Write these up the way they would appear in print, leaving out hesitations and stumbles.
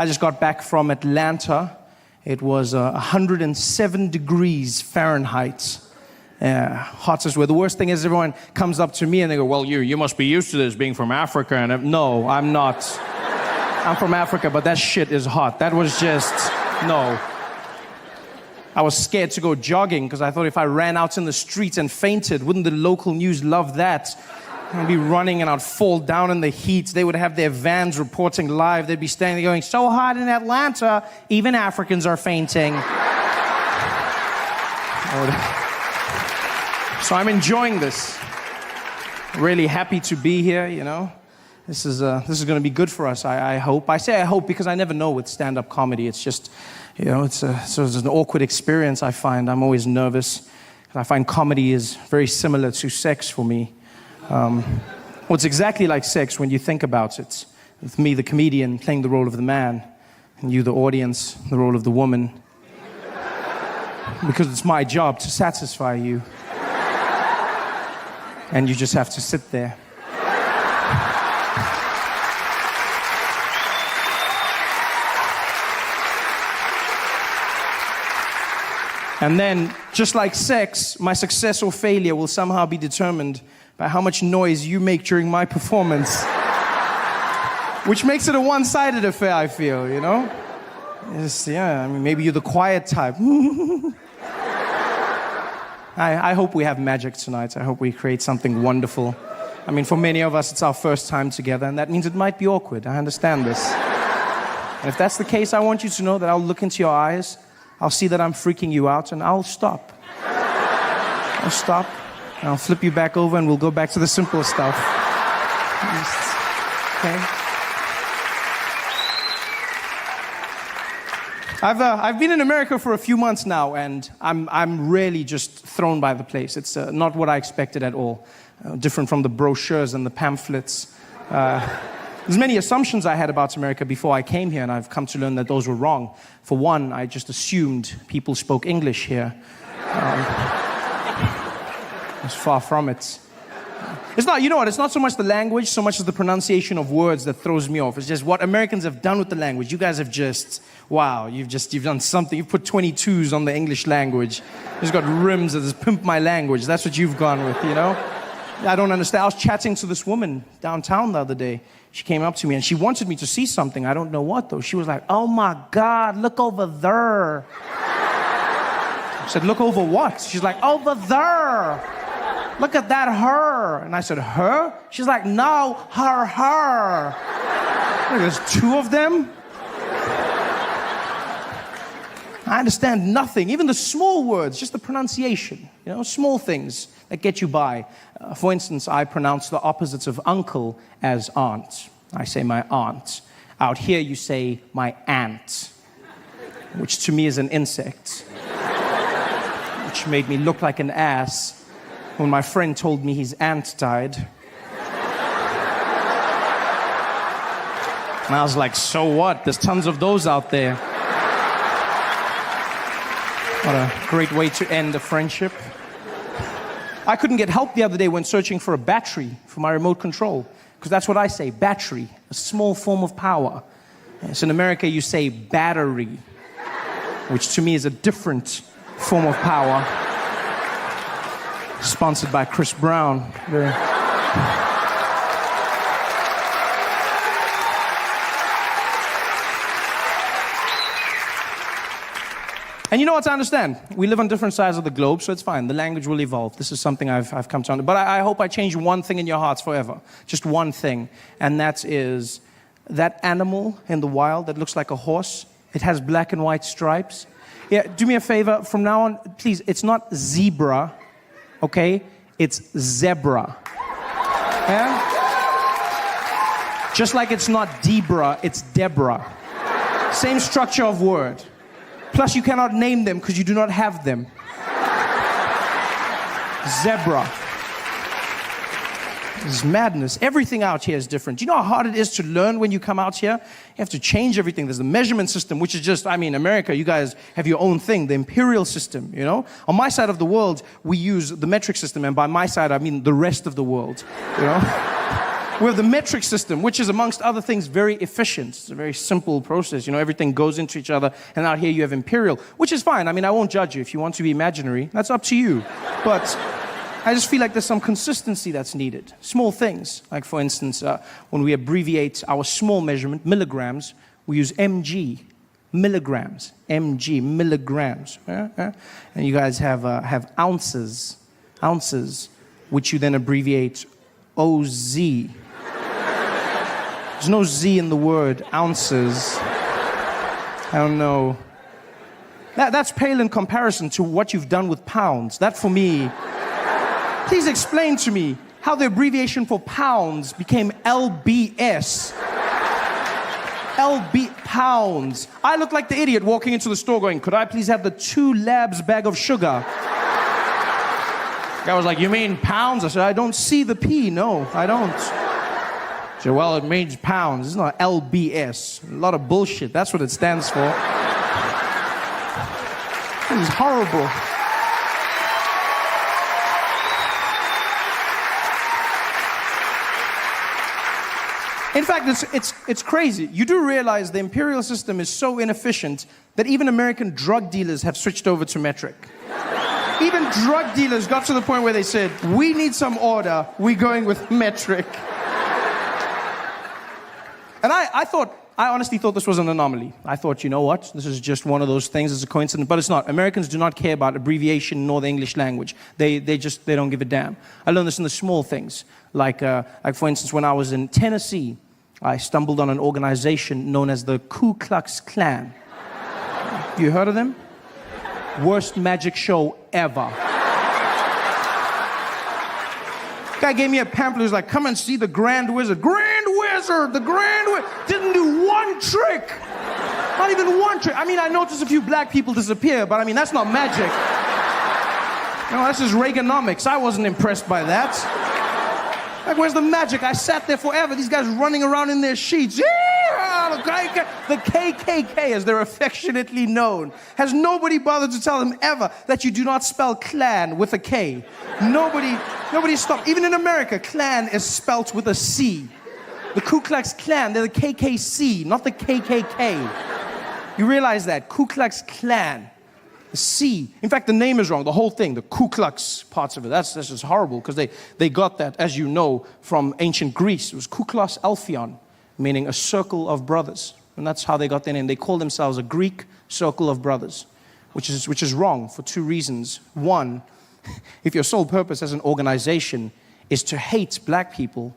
I just got back from Atlanta. It was 107 degrees Fahrenheit. Hottest weather. The worst thing is everyone comes up to me and they go, well, you must be used to this being from Africa. And no, I'm not. I'm from Africa, but that shit is hot. That was just, no. I was scared to go jogging because I thought if I ran out in the streets and fainted, wouldn't the local news love that? I'd be running and I'd fall down in the heat. They would have their vans reporting live. They'd be standing there going, so hot in Atlanta, even Africans are fainting. So I'm enjoying this. Really happy to be here, you know. This is going to be good for us, I hope. I say I hope because I never know with stand-up comedy. It's just, you know, it's an awkward experience, I find. I'm always nervous. I find comedy is very similar to sex for me. Well, it's exactly like sex when you think about it. With me, the comedian, playing the role of the man, and you, the audience, the role of the woman. Because it's my job to satisfy you. And you just have to sit there. And then, just like sex, my success or failure will somehow be determined by how much noise you make during my performance. Which makes it a one-sided affair, I feel, you know? I mean, maybe you're the quiet type. I hope we have magic tonight. I hope we create something wonderful. I mean, for many of us, it's our first time together, and that means it might be awkward. I understand this. And if that's the case, I want you to know that I'll look into your eyes, I'll see that I'm freaking you out, and I'll stop. I'll stop, and I'll flip you back over, and we'll go back to the simple stuff. Okay? I've been in America for a few months now, and I'm really just thrown by the place. It's not what I expected at all. Different from the brochures and the pamphlets. There's many assumptions I had about America before I came here, and I've come to learn that those were wrong. For one, I just assumed people spoke English here. It's far from it. It's not, you know what, it's not so much the language, so much as the pronunciation of words that throws me off. It's just what Americans have done with the language. You guys have just, wow, you've done something. You've put 22s on the English language. You've got rims that just pimp my language. That's what you've gone with, you know? I don't understand. I was chatting to this woman downtown the other day. She came up to me and she wanted me to see something. I don't know what, though. She was like, oh my God, look over there. I said, look over what? She's like, over there. Look at that her. And I said, her? She's like, no, her. Look, there's two of them? I understand nothing, even the small words, just the pronunciation, you know, small things that get you by. For instance, I pronounce the opposites of uncle as aunt. I say my aunt. Out here you say my ant, which to me is an insect, which made me look like an ass when my friend told me his aunt died. And I was like, so what? There's tons of those out there. What a great way to end a friendship. I couldn't get help the other day when searching for a battery for my remote control, because that's what I say, battery, a small form of power. Yes, in America you say battery, which to me is a different form of power. Sponsored by Chris Brown. And you know what, I understand. We live on different sides of the globe, so it's fine. The language will evolve. This is something I've come to understand. But I hope I change one thing in your hearts forever. Just one thing. And that is that animal in the wild that looks like a horse. It has black and white stripes. Yeah, do me a favor. From now on, please, it's not zebra, okay? It's zebra. Yeah? Just like it's not Debra, it's Deborah. Same structure of word. Plus, you cannot name them because you do not have them. Zebra. This is madness. Everything out here is different. Do you know how hard it is to learn when you come out here? You have to change everything. There's the measurement system, which is just, I mean, America, you guys have your own thing, the imperial system, you know? On my side of the world, we use the metric system, and by my side, I mean the rest of the world, you know? We have the metric system, which is, amongst other things, very efficient. It's a very simple process. You know, everything goes into each other. And out here you have imperial, which is fine. I mean, I won't judge you. If you want to be imaginary, that's up to you. But I just feel like there's some consistency that's needed. Small things. Like, for instance, when we abbreviate our small measurement, milligrams, we use mg. Milligrams. Mg. Milligrams. And you guys have ounces. Ounces, which you then abbreviate OZ. There's no Z in the word ounces. I don't know. That's pale in comparison to what you've done with pounds. That, for me, please explain to me how the abbreviation for pounds became LBS. LB pounds. I look like the idiot walking into the store going, could I please have the 2 labs bag of sugar? Guy was like, you mean pounds? I said, I don't see the P. No, I don't. He said, well, it means pounds. It's not LBS. A lot of bullshit. That's what it stands for. This is horrible. In fact, it's crazy. You do realize the imperial system is so inefficient that even American drug dealers have switched over to metric. Even drug dealers got to the point where they said, we need some order, we're going with metric. And I honestly thought this was an anomaly. I thought, you know what, this is just one of those things, it's a coincidence, but it's not. Americans do not care about abbreviation nor the English language. They don't give a damn. I learned this in the small things. Like for instance, when I was in Tennessee, I stumbled on an organization known as the Ku Klux Klan. You heard of them? Worst magic show ever. Guy gave me a pamphlet. He was like, come and see the Grand Wizard. Grand Wizard! The Grand Wizard! Didn't do one trick! Not even one trick. I mean, I noticed a few black people disappear, but I mean, that's not magic. No, that's just Reaganomics. I wasn't impressed by that. Like, where's the magic? I sat there forever. These guys running around in their sheets. Yeah! The KKK, as they're affectionately known. Has nobody bothered to tell them ever that you do not spell clan with a K? Nobody stopped. Even in America, clan is spelt with a C. The Ku Klux Klan, they're the KKC, not the KKK. You realize that? Ku Klux Klan. The C. In fact, the name is wrong. The whole thing, the Ku Klux parts of it, that's just horrible because they got that, as you know, from ancient Greece. It was Kuklos Alphion, meaning a circle of brothers. And that's how they got their name. They call themselves a Greek circle of brothers, which is wrong for 2 reasons. One, if your sole purpose as an organization is to hate black people,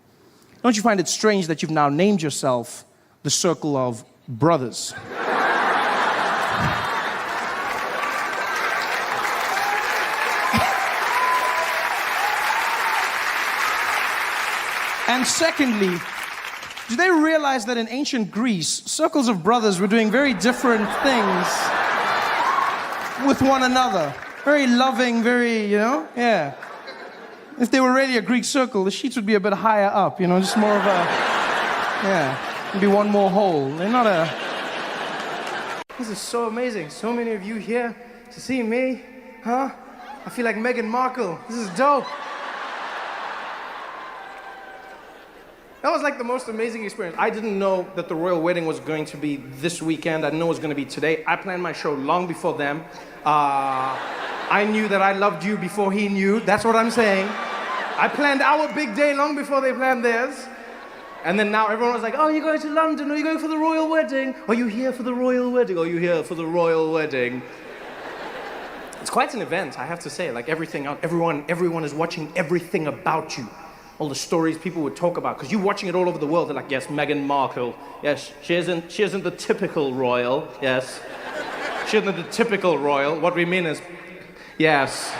don't you find it strange that you've now named yourself the circle of brothers? And secondly, do they realize that in ancient Greece, circles of brothers were doing very different things with one another? Very loving, very, yeah. If they were really a Greek circle, the sheets would be a bit higher up, just more of a, yeah, maybe one more hole. They're not a... This is so amazing. So many of you here to see me, huh? I feel like Meghan Markle. This is dope. That was like the most amazing experience. I didn't know that the royal wedding was going to be this weekend. I didn't know it was going to be today. I planned my show long before them. I knew that I loved you before he knew. That's what I'm saying. I planned our big day long before they planned theirs. And then now everyone was like, oh, you're going to London? Are you going for the royal wedding? Are you here for the royal wedding? Are you here for the royal wedding? It's quite an event, I have to say. Like everyone is watching everything about you. All the stories people would talk about, because you're watching it all over the world. They're like, yes, Meghan Markle. Yes, she isn't the typical royal. Yes. She isn't the typical royal. What we mean is, yes.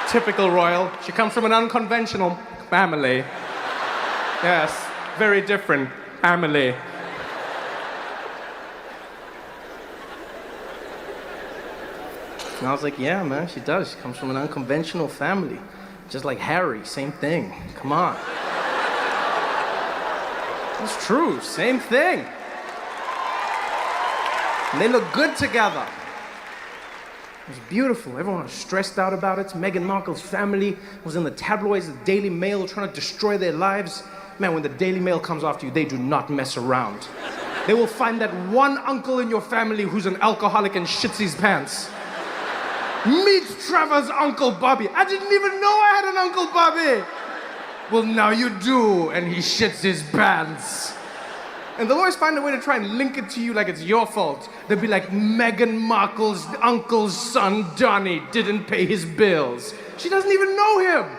Typical royal. She comes from an unconventional family. Yes, very different family. And I was like, yeah, man, she does. She comes from an unconventional family. Just like Harry, same thing. Come on. It's true, same thing. And they look good together. It was beautiful. Everyone was stressed out about it. Meghan Markle's family was in the tabloids, the Daily Mail, trying to destroy their lives. Man, when the Daily Mail comes after you, they do not mess around. They will find that one uncle in your family who's an alcoholic and shits his pants. Meet Trevor's Uncle Bobby. I didn't even know I had an Uncle Bobby. Well, now you do, and he shits his pants. And they'll always find a way to try and link it to you like it's your fault. They'll be like, Meghan Markle's uncle's son, Donnie, didn't pay his bills. She doesn't even know him.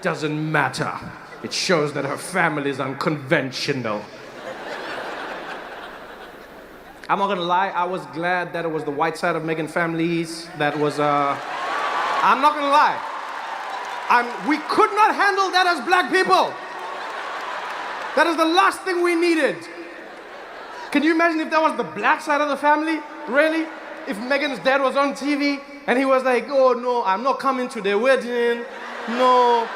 Doesn't matter. It shows that her family is unconventional. I'm not gonna lie, I was glad that it was the white side of Meghan families that was, I'm not gonna lie. We could not handle that as black people. That is the last thing we needed. Can you imagine if that was the black side of the family? Really? If Meghan's dad was on TV and he was like, oh no, I'm not coming to their wedding, no.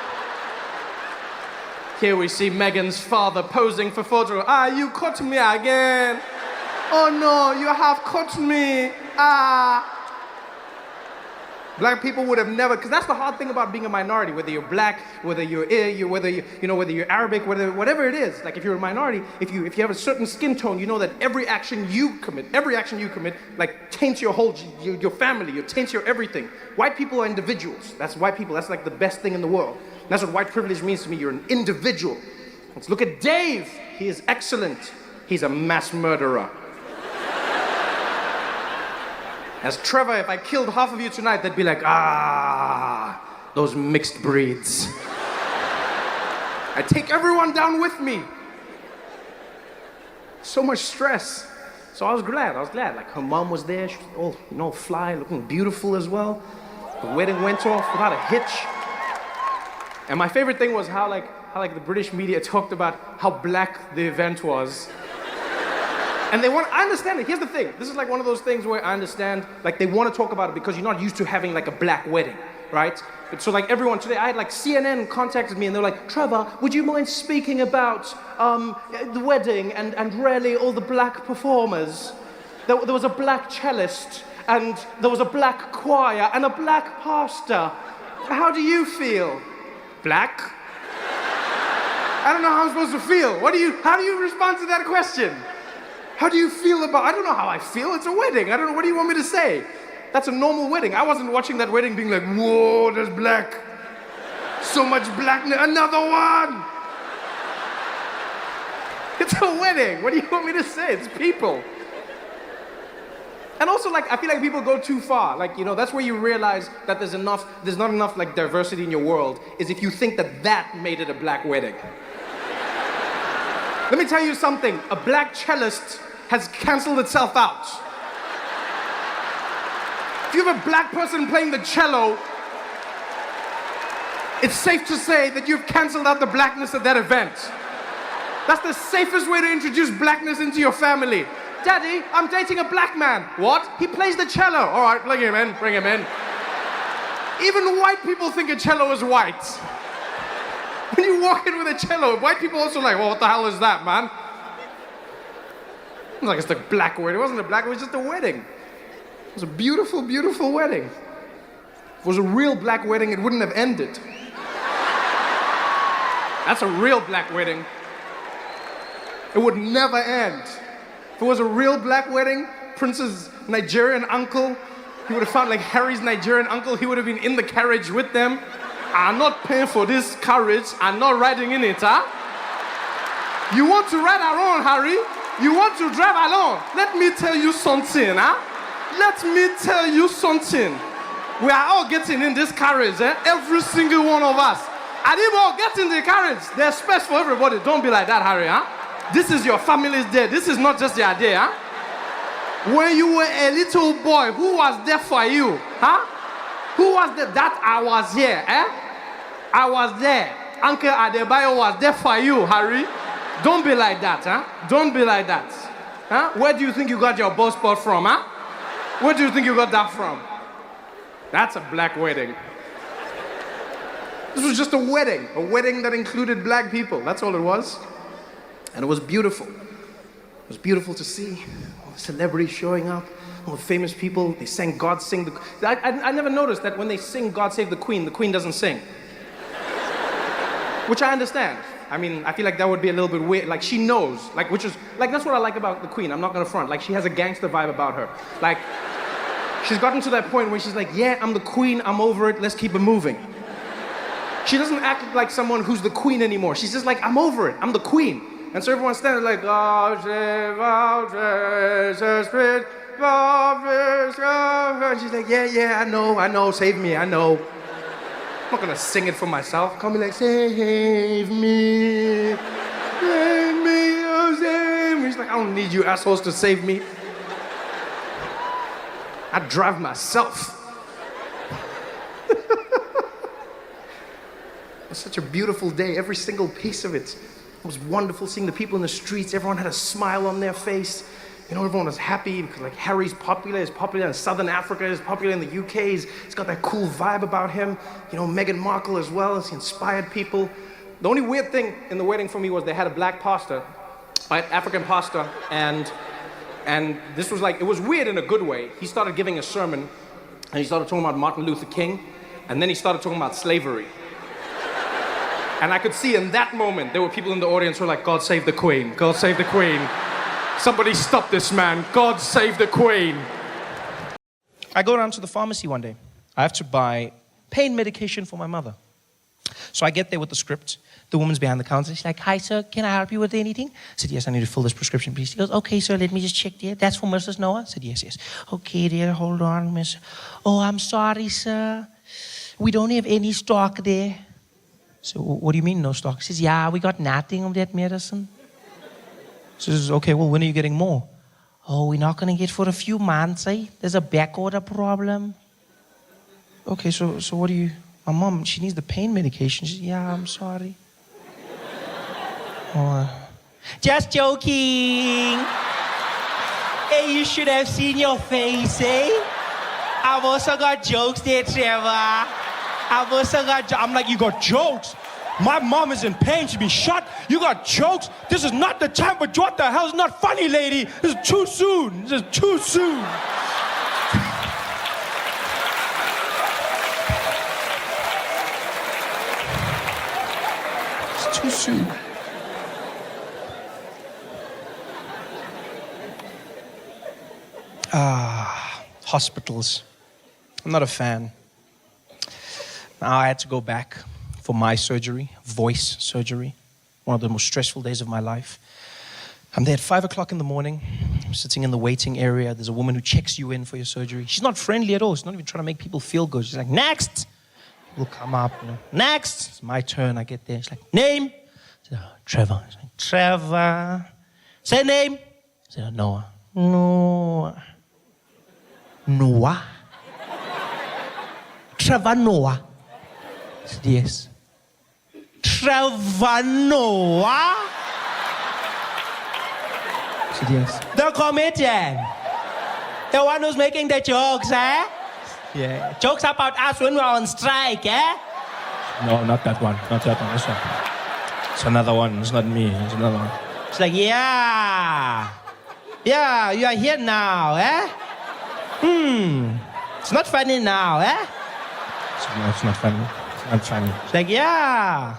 Here we see Meghan's father posing for photo. You caught me again. Oh no, you have caught me. Black people would have never, because that's the hard thing about being a minority, whether you're black, whether you're whether you're Arabic, whatever it is. Like if you're a minority, if you have a certain skin tone, you know that every action you commit, like taints your whole, your family, it taints your everything. White people are individuals. That's white people. That's like the best thing in the world. And that's what white privilege means to me. You're an individual. Let's look at Dave. He is excellent. He's a mass murderer. As Trevor, if I killed half of you tonight, they'd be like, those mixed breeds. I take everyone down with me. So much stress. So I was glad. Like her mom was there. She was all, fly, looking beautiful as well. The wedding went off without a hitch. And my favorite thing was how the British media talked about how black the event was. And I understand it. Here's the thing. This is like one of those things where I understand, like they want to talk about it because you're not used to having like a black wedding, right? So like everyone today, I had like CNN contacted me and they're like, Trevor, would you mind speaking about the wedding and really all the black performers? There was a black cellist and there was a black choir and a black pastor. How do you feel? Black? I don't know how I'm supposed to feel. How do you respond to that question? How do you feel about, I don't know how I feel, it's a wedding. I don't know, what do you want me to say? That's a normal wedding. I wasn't watching that wedding being like, whoa, there's black. So much blackness, another one. It's a wedding, what do you want me to say? It's people. And also I feel like people go too far. That's where you realize that there's not enough like diversity in your world, is if you think that made it a black wedding. Let me tell you something, a black cellist has canceled itself out. If you have a black person playing the cello, it's safe to say that you've canceled out the blackness at that event. That's the safest way to introduce blackness into your family. Daddy, I'm dating a black man. What? He plays the cello. All right, bring him in. Even white people think a cello is white. When you walk in with a cello, white people also like, well, what the hell is that, man? It's like it's a black wedding. It wasn't a black wedding, it was just a wedding. It was a beautiful, beautiful wedding. If it was a real black wedding, it wouldn't have ended. That's a real black wedding. It would never end. If it was a real black wedding, Prince's Nigerian uncle, he would have found like Harry's Nigerian uncle, he would have been in the carriage with them. I'm not paying for this carriage. I'm not riding in it, huh? You want to ride alone, Harry? You want to drive alone? Let me tell you something, huh? Let me tell you something. We are all getting in this carriage, eh? Every single one of us. And if we all get in the carriage, there's space for everybody. Don't be like that, Harry, huh? This is your family's day. This is not just your day, huh? When you were a little boy, who was there for you, huh? Who was there? That I was here, eh? I was there. Uncle Adebayo was there for you, Harry. Don't be like that, huh? Don't be like that. Huh? Where do you think you got your ball spot from, huh? Where do you think you got that from? That's a black wedding. This was just a wedding that included black people. That's all it was. And it was beautiful. It was beautiful to see all the celebrities showing up, all the famous people, they sang God Sing the... I never noticed that when they sing God Save the Queen doesn't sing. Which I understand. I mean, I feel like that would be a little bit weird. Like, she knows. Like, which is... Like, that's what I like about the Queen. I'm not gonna front. Like, she has a gangster vibe about her. Like, she's gotten to that point where she's like, yeah, I'm the Queen, I'm over it, let's keep it moving. She doesn't act like someone who's the Queen anymore. She's just like, I'm over it, I'm the Queen. And so everyone's standing like, and she's like, yeah, I know, save me, I know. I'm not gonna sing it for myself. Call me like, save me, oh, save me. She's like, I don't need you assholes to save me. I drive myself. It was such a beautiful day, every single piece of it. It was wonderful seeing the people in the streets. Everyone had a smile on their face. You know, everyone was happy because, like, Harry's popular. He's popular in Southern Africa. He's popular in the UK. He's got that cool vibe about him. You know, Meghan Markle as well. He inspired people. The only weird thing in the wedding for me was they had a black pastor, right, African pastor, and this was like, it was weird in a good way. He started giving a sermon, and he started talking about Martin Luther King, and then he started talking about slavery. And I could see in that moment, there were people in the audience who were like, God save the Queen, God save the Queen. Somebody stop this man, God save the Queen. I go down to the pharmacy one day. I have to buy pain medication for my mother. So I get there with the script. The woman's behind the counter. She's like, hi, sir, can I help you with anything? I said, yes, I need to fill this prescription, please. She goes, okay, sir, let me just check there. That's for Mrs. Noah? I said, yes. Okay, dear, hold on, miss. Oh, I'm sorry, sir. We don't have any stock there. So, what do you mean, no stock? She says, yeah, we got nothing of that medicine. She says, okay, well, when are you getting more? Oh, we're not going to get for a few months, eh? There's a back order problem. Okay, so what do you... My mom, she needs the pain medication. She says, yeah, I'm sorry. Just joking. Hey, you should have seen your face, eh? I've also got jokes there, Trevor. I'm like, you got jokes? My mom is in pain. She's been shot. You got jokes? This is not the time, but what the hell? It's not funny, lady. This is too soon. This is too soon. It's too soon. Hospitals. I'm not a fan. Now I had to go back for my surgery, voice surgery, one of the most stressful days of my life. I'm there at 5 o'clock in the morning. I'm sitting in the waiting area. There's a woman who checks you in for your surgery. She's not friendly at all. She's not even trying to make people feel good. She's like, next. We'll come up, you know. Next. It's my turn. I get there. She's like, name? I said, oh, Trevor. She's like, Trevor. Say name. I said, Noah. Noah. Noah? Trevor Noah. I said, yes. Trevor Noah? I said, yes. The comedian. The one who's making the jokes, eh? Yeah. Jokes about us when we're on strike, eh? No, not that one. Not that one. This one. It's another one. It's not me. It's another one. It's like, yeah. Yeah, you are here now, eh? It's not funny now, eh? No, it's not funny. It's not funny. It's like, yeah.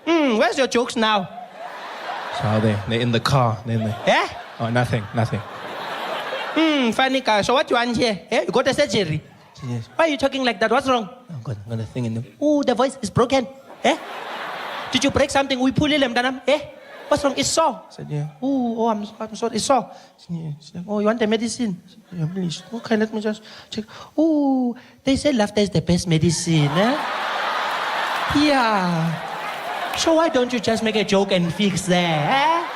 Where's your jokes now? So they're in the car. They're in the... Eh? Oh, nothing. Funny guy. So what you want here? Eh? You got a surgery? Yes. Why are you talking like that? What's wrong? I've got a thing in the... Oh, the voice is broken. Eh? Did you break something? We pull them. Eh? What's wrong? It's sore. I said, yeah. Oh, I'm sorry. It's sore. Yeah. She's like, oh, you want the medicine? I said, yeah, please. Okay, let me just check. Oh, they say laughter is the best medicine, eh? Yeah. So why don't you just make a joke and fix there, eh?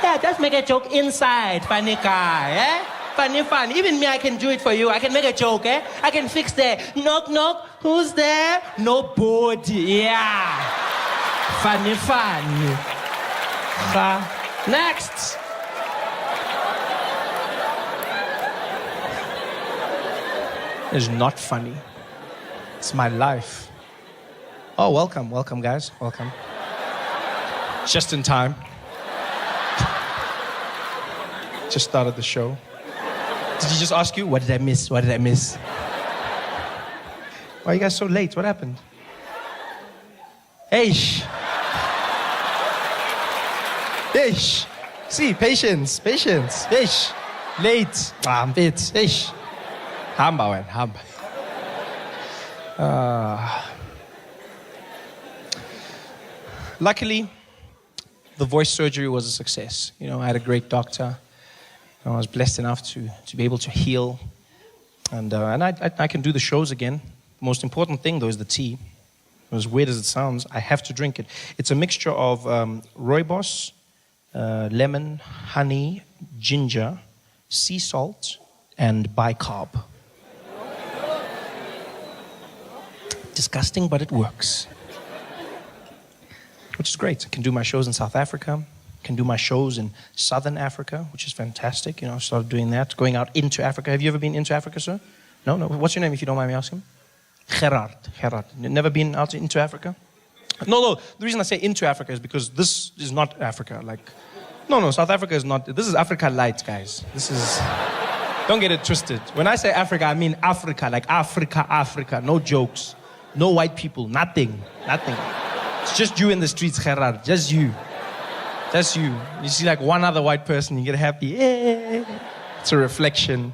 Yeah, just make a joke inside, funny guy, eh? Funny. Even me, I can do it for you. I can make a joke, eh? I can fix there. Knock. Who's there? Nobody. Yeah. Funny. Next. It's not funny. It's my life. Oh, welcome, guys. Welcome. Just in time. Just started the show. Did he just ask you, what did I miss? What did I miss? Why are you guys so late? What happened? Eish. Eish. See, patience. Eish. Late. I'm bit. Eish. Hamba, man. Hamba. Luckily, the voice surgery was a success. You know, I had a great doctor. I was blessed enough to be able to heal. And I can do the shows again. The most important thing, though, is the tea. As weird as it sounds, I have to drink it. It's a mixture of rooibos, lemon, honey, ginger, sea salt, and bicarb. Disgusting, but it works. Which is great. I can do my shows in South Africa. Can do my shows in Southern Africa, which is fantastic. You know, I started doing that, going out into Africa. Have you ever been into Africa, sir? No? What's your name, if you don't mind me asking? Gerard. Never been out into Africa? No. The reason I say into Africa is because this is not Africa. No, South Africa is not. This is Africa light, guys. This is. Don't get it twisted. When I say Africa, I mean Africa, like Africa. No jokes. No white people. Nothing. It's just you in the streets, Gerard. Just you. You see like one other white person, you get happy. Yeah. It's a reflection.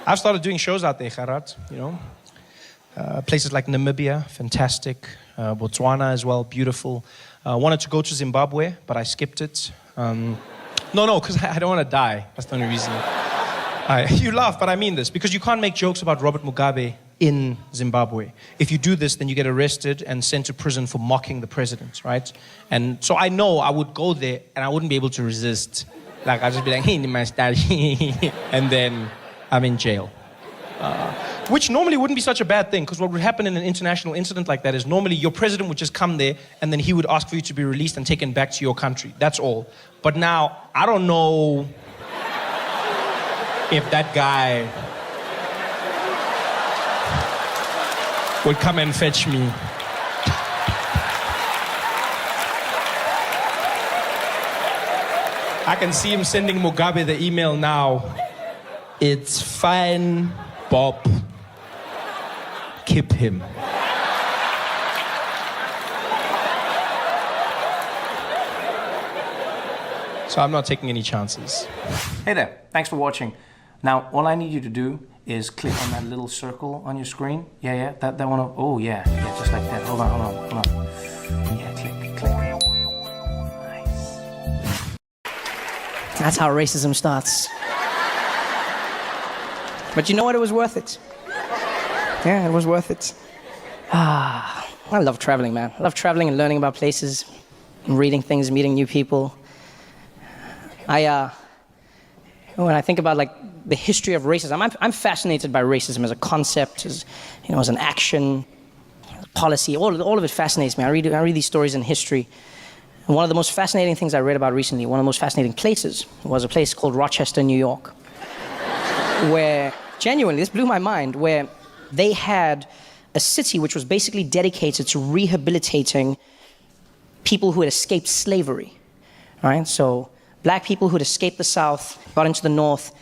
I've started doing shows out there, Gerard, you know. Places like Namibia, fantastic. Botswana as well, beautiful. Wanted to go to Zimbabwe, but I skipped it. No, because I don't want to die. That's the only reason. You laugh, but I mean this, because you can't make jokes about Robert Mugabe in Zimbabwe. If you do this, then you get arrested and sent to prison for mocking the president, right? And so I know I would go there and I wouldn't be able to resist. Like, I'd just be like, hey, my style. And then I'm in jail. Which normally wouldn't be such a bad thing, because what would happen in an international incident like that is normally your president would just come there and then he would ask for you to be released and taken back to your country. That's all. But now, I don't know if that guy would come and fetch me. I can see him sending Mugabe the email now. It's fine, Bob. Keep him. So I'm not taking any chances. Hey there, thanks for watching. Now, all I need you to do is click on that little circle on your screen. Yeah, that one. Oh, yeah, just like that. Hold on. Yeah, click. Nice. That's how racism starts. But you know what? It was worth it. Yeah, it was worth it. I love traveling, man. I love traveling and learning about places, and reading things, meeting new people. When I think about like the history of racism, I'm fascinated by racism as a concept, as an action, policy. All of it fascinates me. I read these stories in history. And one of the most fascinating things I read about recently, one of the most fascinating places, was a place called Rochester, New York, where genuinely, this blew my mind, where they had a city which was basically dedicated to rehabilitating people who had escaped slavery, right? So black people who had escaped the South, got into the North,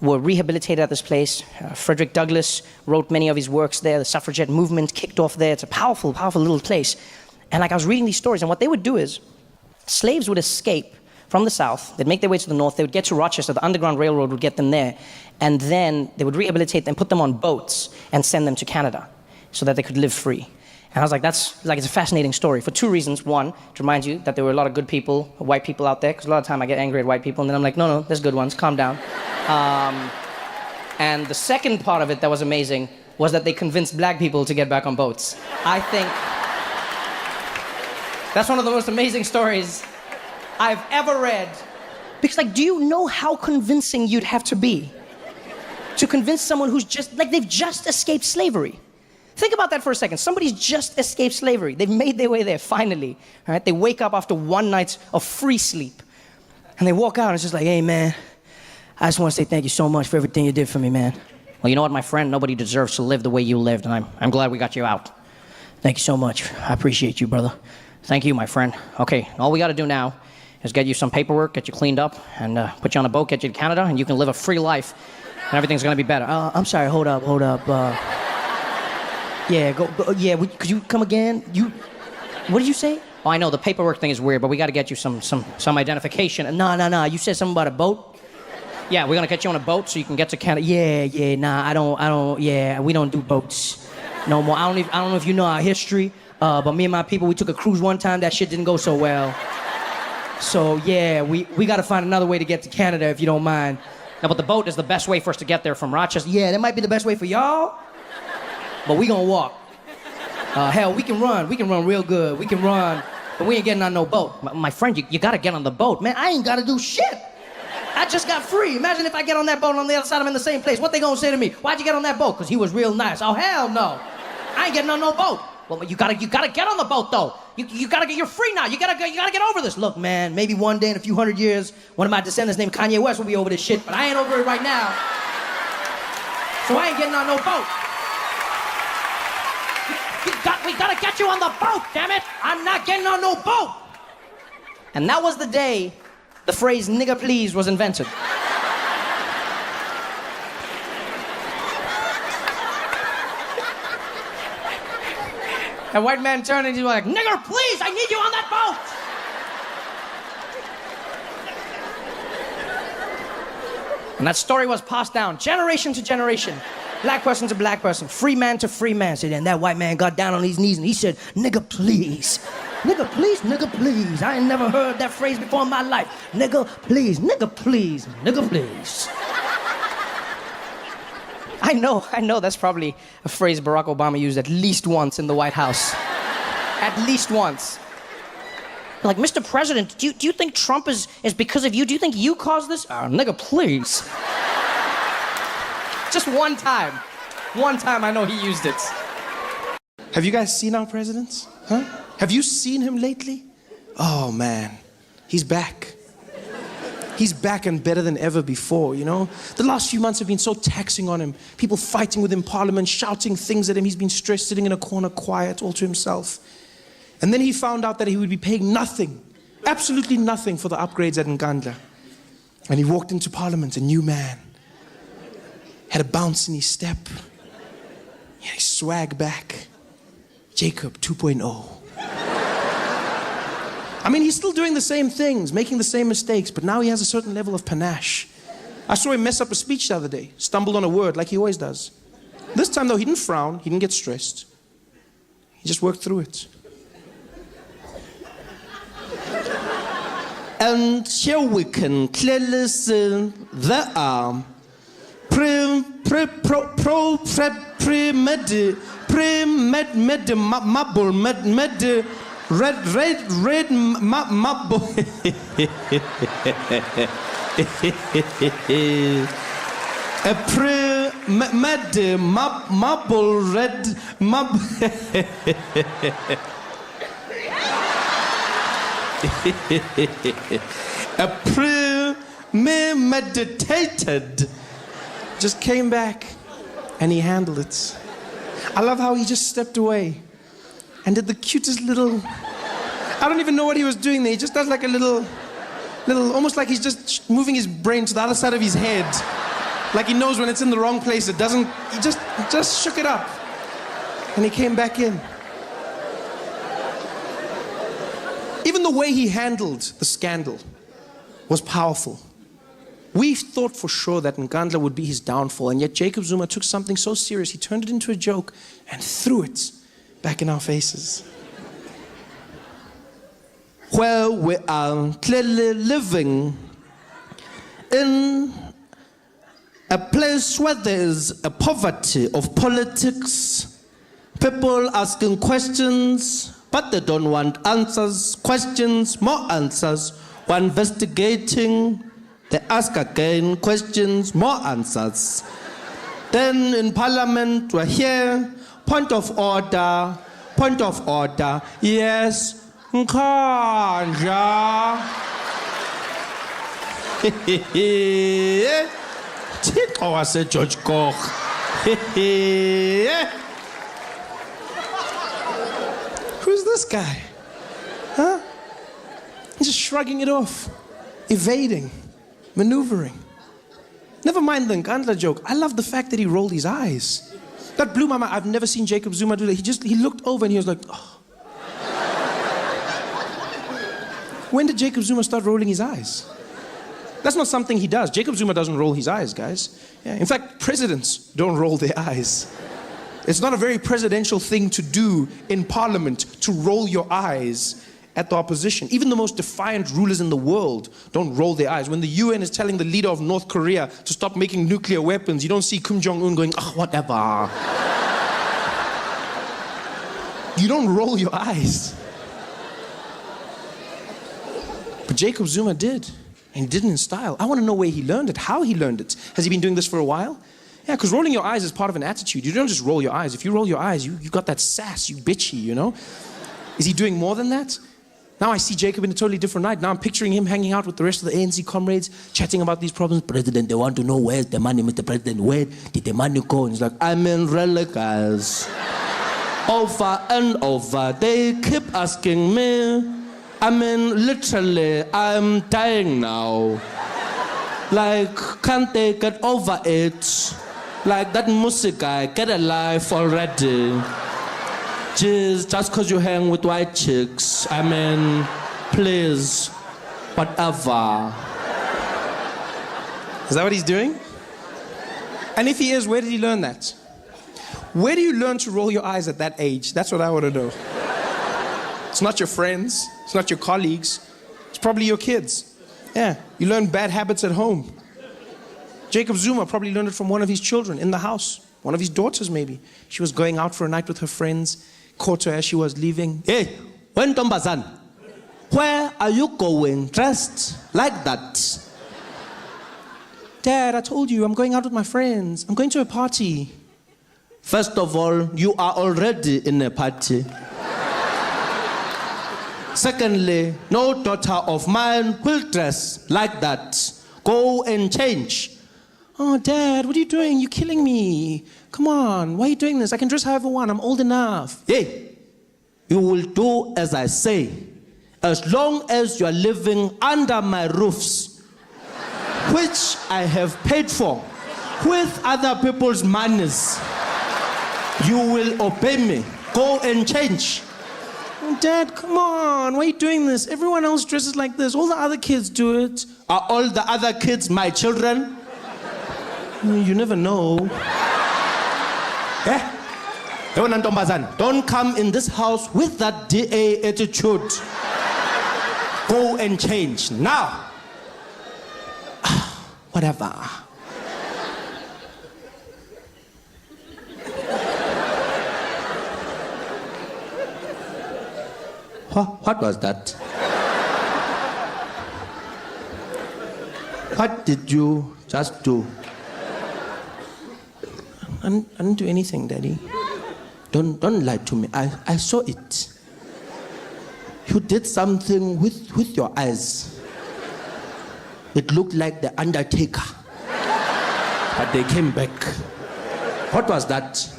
were rehabilitated at this place. Frederick Douglass wrote many of his works there. The suffragette movement kicked off there. It's a powerful, powerful little place. And like I was reading these stories, and what they would do is, slaves would escape from the South, they'd make their way to the North, they would get to Rochester, the Underground Railroad would get them there, and then they would rehabilitate them, put them on boats, and send them to Canada so that they could live free. And I was like, it's a fascinating story for two reasons. One, to remind you that there were a lot of good people, white people out there, because a lot of time I get angry at white people, and then I'm like, no, there's good ones, calm down. And the second part of it that was amazing was that they convinced black people to get back on boats. I think that's one of the most amazing stories I've ever read. Because do you know how convincing you'd have to be to convince someone who's they've just escaped slavery? Think about that for a second. Somebody's just escaped slavery. They've made their way there, finally. Right? They wake up after one night of free sleep. And they walk out and it's just like, hey, man, I just want to say thank you so much for everything you did for me, man. Well, you know what, my friend? Nobody deserves to live the way you lived, and I'm glad we got you out. Thank you so much. I appreciate you, brother. Thank you, my friend. Okay, all we got to do now is get you some paperwork, get you cleaned up, and put you on a boat, get you to Canada, and you can live a free life, and everything's going to be better. I'm sorry, hold up. Yeah, yeah, could you come again? What did you say? Oh, I know, the paperwork thing is weird, but we got to get you some identification. No, you said something about a boat? Yeah, we're going to get you on a boat so you can get to Canada. Yeah, I don't, yeah, we don't do boats no more. I don't know if you know our history, but me and my people, we took a cruise one time. That shit didn't go so well. So, yeah, we got to find another way to get to Canada, if you don't mind. Now, but the boat is the best way for us to get there from Rochester. Yeah, that might be the best way for y'all, but we gonna walk. Hell, we can run real good. We can run, but we ain't getting on no boat. My friend, you got to get on the boat. Man, I ain't got to do shit. I just got free. Imagine if I get on that boat on the other side, I'm in the same place. What they gonna say to me? Why'd you get on that boat? Because he was real nice. Oh, hell no. I ain't getting on no boat. Well, you gotta get on the boat, though. You're free now. You gotta get over this. Look, man, maybe one day in a few hundred years, one of my descendants named Kanye West will be over this shit, but I ain't over it right now. So I ain't getting on no boat. We gotta get you on the boat, damn it! I'm not getting on no boat! And that was the day the phrase "nigga please" was invented. A white man turned and he's like, "Nigger please, I need you on that boat!" And that story was passed down generation to generation. Black person to black person, free man to free man. So then that white man got down on his knees and he said, "Nigga, please. Nigga, please, nigga, please. I ain't never heard that phrase before in my life. Nigga, please, nigga, please, nigga, please." I know that's probably a phrase Barack Obama used at least once in the White House. At least once. Like, Mr. President, do you think Trump is because of you? Do you think you caused this? Oh, nigga, please. Just one time. One time I know he used it. Have you guys seen our president? Huh? Have you seen him lately? Oh, man. He's back. He's back and better than ever before, you know? The last few months have been so taxing on him. People fighting with him in Parliament, shouting things at him. He's been stressed, sitting in a corner, quiet, all to himself. And then he found out that he would be paying nothing, absolutely nothing for the upgrades at Nkandla. And he walked into Parliament, a new man. Had a bounce in his step. Yeah, he swag back. Jacob 2.0. I mean, he's still doing the same things, making the same mistakes, but now he has a certain level of panache. I saw him mess up a speech the other day, stumbled on a word like he always does. This time, though, he didn't frown, he didn't get stressed. He just worked through it. And here we can clearly see there are red marble. A marble red marble. A premeditated. Just came back and he handled it. I love how he just stepped away and did the cutest little, I don't even know what he was doing there. He just does like a little, almost like he's just moving his brain to the other side of his head. Like he knows when it's in the wrong place, it doesn't, he just shook it up. And he came back in. Even the way he handled the scandal was powerful. We thought for sure that Nkandla would be his downfall, and yet Jacob Zuma took something so serious, he turned it into a joke and threw it back in our faces. Well, we are clearly living in a place where there is a poverty of politics, people asking questions, but they don't want answers, questions, more answers. We're investigating, they ask again, questions, more answers. Then in Parliament, we're here, point of order, yes, Nkandla. Thixo waseGeorge Koch. Who's this guy? He's just shrugging it off, evading, maneuvering. Never mind the Nkandla joke. I love the fact that he rolled his eyes. That blew my mind. I've never seen Jacob Zuma do that. He looked over and he was like, oh. When did Jacob Zuma start rolling his eyes? That's not something he does. Jacob Zuma doesn't roll his eyes, guys. Yeah. In fact, presidents don't roll their eyes. It's not a very presidential thing to do in parliament, to roll your eyes at the opposition. Even the most defiant rulers in the world don't roll their eyes. When the UN is telling the leader of North Korea to stop making nuclear weapons, you don't see Kim Jong-un going, oh, whatever. You don't roll your eyes. But Jacob Zuma did, and he did it in style. I want to know where he learned it, how he learned it. Has he been doing this for a while? Yeah, because rolling your eyes is part of an attitude. You don't just roll your eyes. If you roll your eyes, you got that sass, you bitchy, you know? Is he doing more than that? Now I see Jacob in a totally different light. Now I'm picturing him hanging out with the rest of the ANC comrades, chatting about these problems. President, they want to know where's the money, Mr. President, where did the money go? And he's like, I'm in relicas. Over and over, they keep asking me. I mean, literally, I'm dying now. Like, can't they get over it? Like, that music guy, get a life already. Jeez, just because you hang with white chicks. I mean, please, whatever. Is that what he's doing? And if he is, where did he learn that? Where do you learn to roll your eyes at that age? That's what I want to know. It's not your friends. It's not your colleagues. It's probably your kids. Yeah, you learn bad habits at home. Jacob Zuma probably learned it from one of his children in the house. One of his daughters, maybe. She was going out for a night with her friends, caught her as she was leaving. Hey, Wentombazan, where are you going dressed like that? Dad, I told you, I'm going out with my friends. I'm going to a party. First of all, you are already in a party. Secondly, no daughter of mine will dress like that. Go and change. Oh, Dad, what are you doing? You're killing me. Come on, why are you doing this? I can dress however I want. I'm old enough. Hey, you will do as I say. As long as you are living under my roofs, which I have paid for with other people's monies, you will obey me. Go and change. Dad, come on, why are you doing this? Everyone else dresses like this. All the other kids do it. Are all the other kids my children? You never know. Eh? Don't come in this house with that DA attitude. Go and change now. Whatever. What was that? What did you just do? I didn't do anything, Daddy. Don't lie to me. I saw it. You did something with your eyes. It looked like the Undertaker. But they came back. What was that?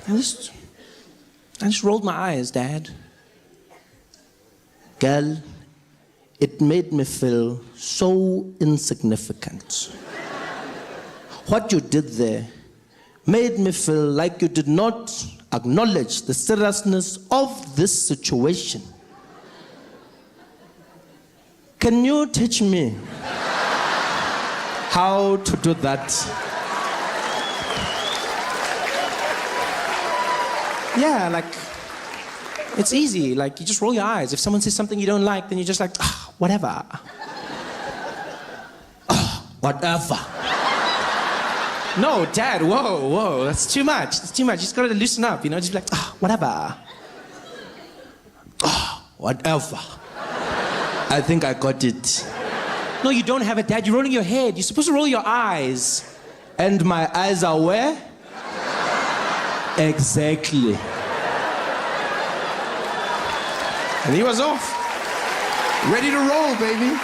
I just rolled my eyes, Dad. Girl, it made me feel so insignificant. What you did there made me feel like you did not acknowledge the seriousness of this situation. Can you teach me how to do that? Yeah, like, it's easy. Like, you just roll your eyes. If someone says something you don't like, then you're just like, whatever. Whatever. No, Dad, whoa, that's too much. That's too much. You just gotta loosen up, you know? Just be like, whatever. Whatever. I think I got it. No, you don't have it, Dad. You're rolling your head. You're supposed to roll your eyes. And my eyes are where? Exactly. And he was off. Ready to roll, baby.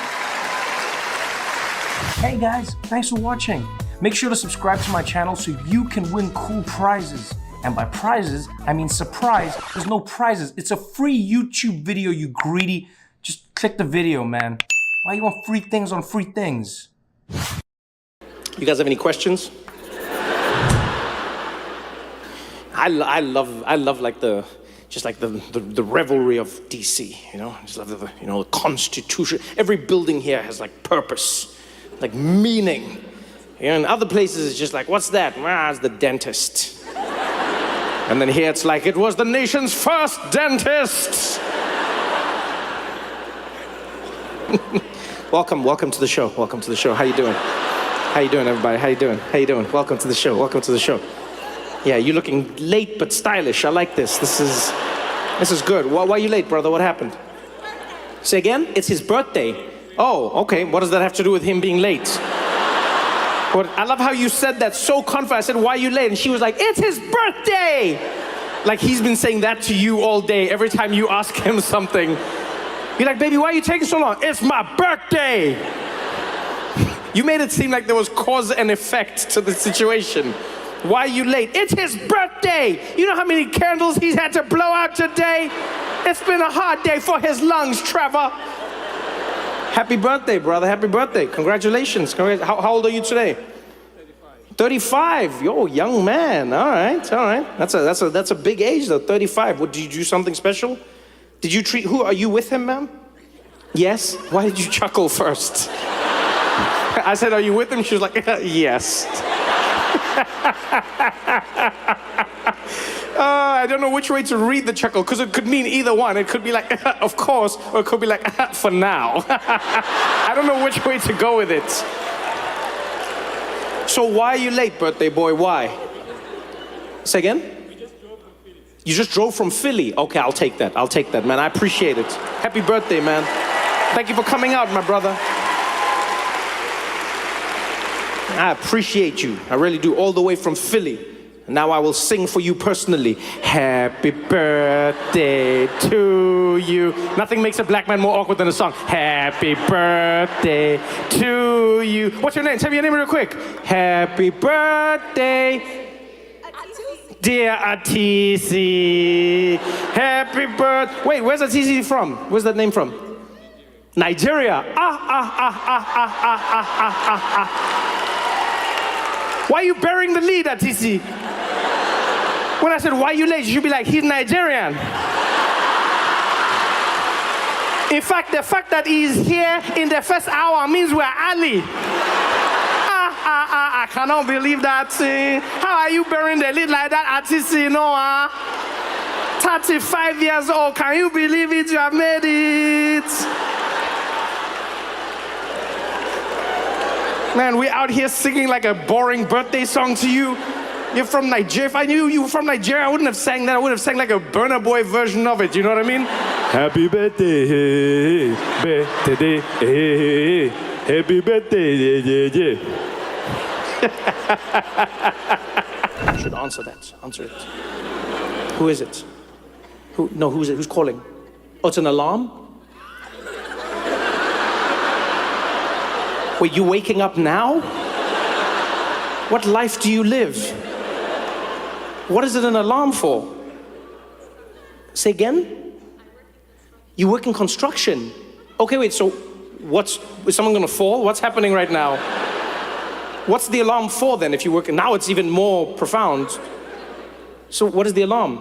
Hey guys, thanks for watching. Make sure to subscribe to my channel so you can win cool prizes. And by prizes, I mean surprise. There's no prizes. It's a free YouTube video, you greedy Click the video, man. Why you want free things on free things? You guys have any questions? I love like the revelry of DC, you know? I just love the Constitution. Every building here has like purpose, like meaning. You know, in other places it's just like, what's that? Ah, it's the dentist. And then here it's like, it was the nation's first dentist. Welcome to the show. Welcome to the show. How you doing? How you doing, everybody? How you doing? How you doing? Welcome to the show. Welcome to the show. Yeah, you're looking late but stylish. I like this. This is good. Why are you late, brother? What happened? Say again? It's his birthday. Oh, okay. What does that have to do with him being late? But I love how you said that so confident. I said, why are you late? And she was like, it's his birthday! Like he's been saying that to you all day. Every time you ask him something, you're like, baby, why are you taking so long? It's my birthday! You made it seem like there was cause and effect to the situation. Why are you late? It's his birthday! You know how many candles he's had to blow out today? It's been a hard day for his lungs, Trevor. Happy birthday, brother. Happy birthday. Congratulations. How old are you today? 35. Yo, young man. All right. That's a big age though. 35. What, did you do something special? Did you treat, who are you with him, ma'am? Yes. Why did you chuckle first? I said, are you with him? She was like, yes. I don't know which way to read the chuckle, because it could mean either one. It could be like, of course, or it could be like, for now. I don't know which way to go with it. So why are you late, birthday boy? Why? Say again? You just drove from Philly? Okay, I'll take that. I'll take that, man. I appreciate it. Happy birthday, man. Thank you for coming out, my brother. I appreciate you. I really do, all the way from Philly. Now I will sing for you personally. Happy birthday to you. Nothing makes a black man more awkward than a song. Happy birthday to you. What's your name? Tell me your name real quick. Happy birthday, dear Atisi. Happy birthday. Wait, where's Atisi from? Where's that name from? Nigeria. Why are you burying the lead, Atisi? When I said, why are you late? You should be like, he's Nigerian. In fact, the fact that he's here in the first hour means we're Ali. I cannot believe that. How are you burying the lead like that, Atisi? No, 35 years old. Can you believe it? You have made it. Man, we're out here singing like a boring birthday song to you. You're from Nigeria. If I knew you were from Nigeria, I wouldn't have sang that. I would have sang like a Burna Boy version of it. You know what I mean? Happy birthday, birthday, happy birthday, yeah. I should answer that. Answer it. Who is it? Who is it? Who's calling? Oh, it's an alarm? Wait, you waking up now? What life do you live? What is it an alarm for? Say again? You work in construction. Okay, wait, so is someone gonna fall? What's happening right now? What's the alarm for then if you work? Now it's even more profound. So what is the alarm?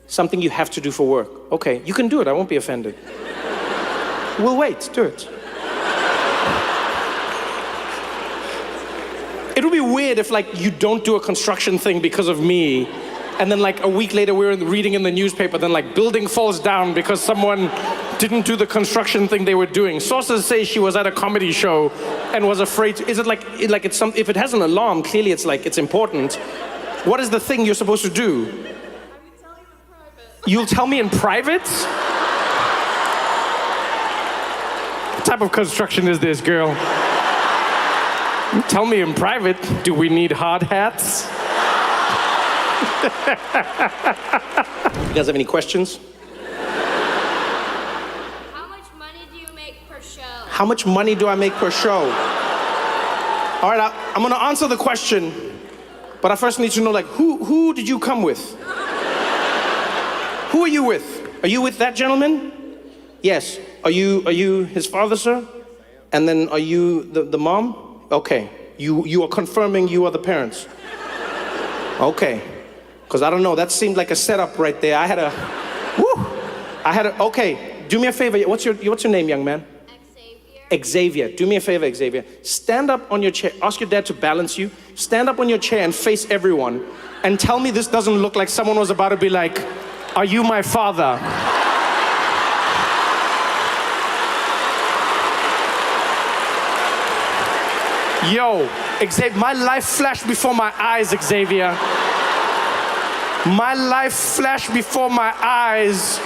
Something you have to do for work. Okay, you can do it, I won't be offended. We'll wait, do it. It would be weird if like you don't do a construction thing because of me, and then like a week later we're reading in the newspaper, then like building falls down because someone didn't do the construction thing they were doing. Sources say she was at a comedy show and was afraid to, is it like it's some, if it has an alarm, clearly it's like it's important. What is the thing you're supposed to do? You'll tell me in private? What type of construction is this, girl? Tell me in private, do we need hard hats? You guys have any questions? How much money do you make per show? How much money do I make per show? All right, I'm gonna answer the question, but I first need to know, like, who did you come with? Who are you with? Are you with that gentleman? Yes. Are you his father, sir? And then are you the mom? Okay. You are confirming you are the parents. Okay. Because I don't know, that seemed like a setup right there. Okay, do me a favor. What's your name, young man? Xavier. Do me a favor, Xavier. Stand up on your chair. Ask your dad to balance you. Stand up on your chair and face everyone. And tell me this doesn't look like someone was about to be like, are you my father? Yo, Xavier, my life flashed before my eyes, Xavier. My life flashed before my eyes.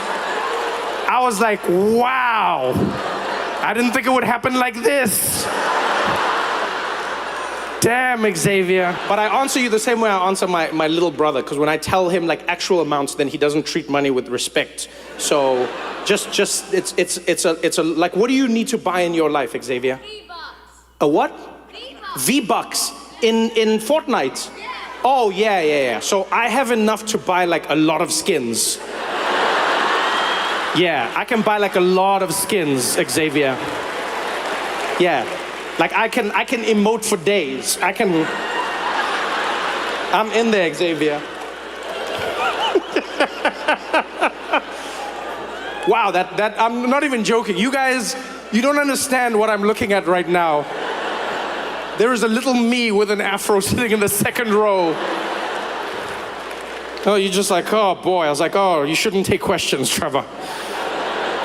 I was like, wow. I didn't think it would happen like this. Damn, Xavier. But I answer you the same way I answer my little brother, because when I tell him like actual amounts, then he doesn't treat money with respect. So just it's a like, what do you need to buy in your life, Xavier? V-Bucks. A what? V-Bucks. V-Bucks in Fortnite. Yeah. Oh yeah. So I have enough to buy like a lot of skins. Yeah, I can buy like a lot of skins, Xavier. Yeah, like I can emote for days. I'm in there, Xavier. Wow, that I'm not even joking. You guys, you don't understand what I'm looking at right now. There is a little me with an afro sitting in the second row. Oh, you're just like, oh boy. I was like, oh, you shouldn't take questions, Trevor.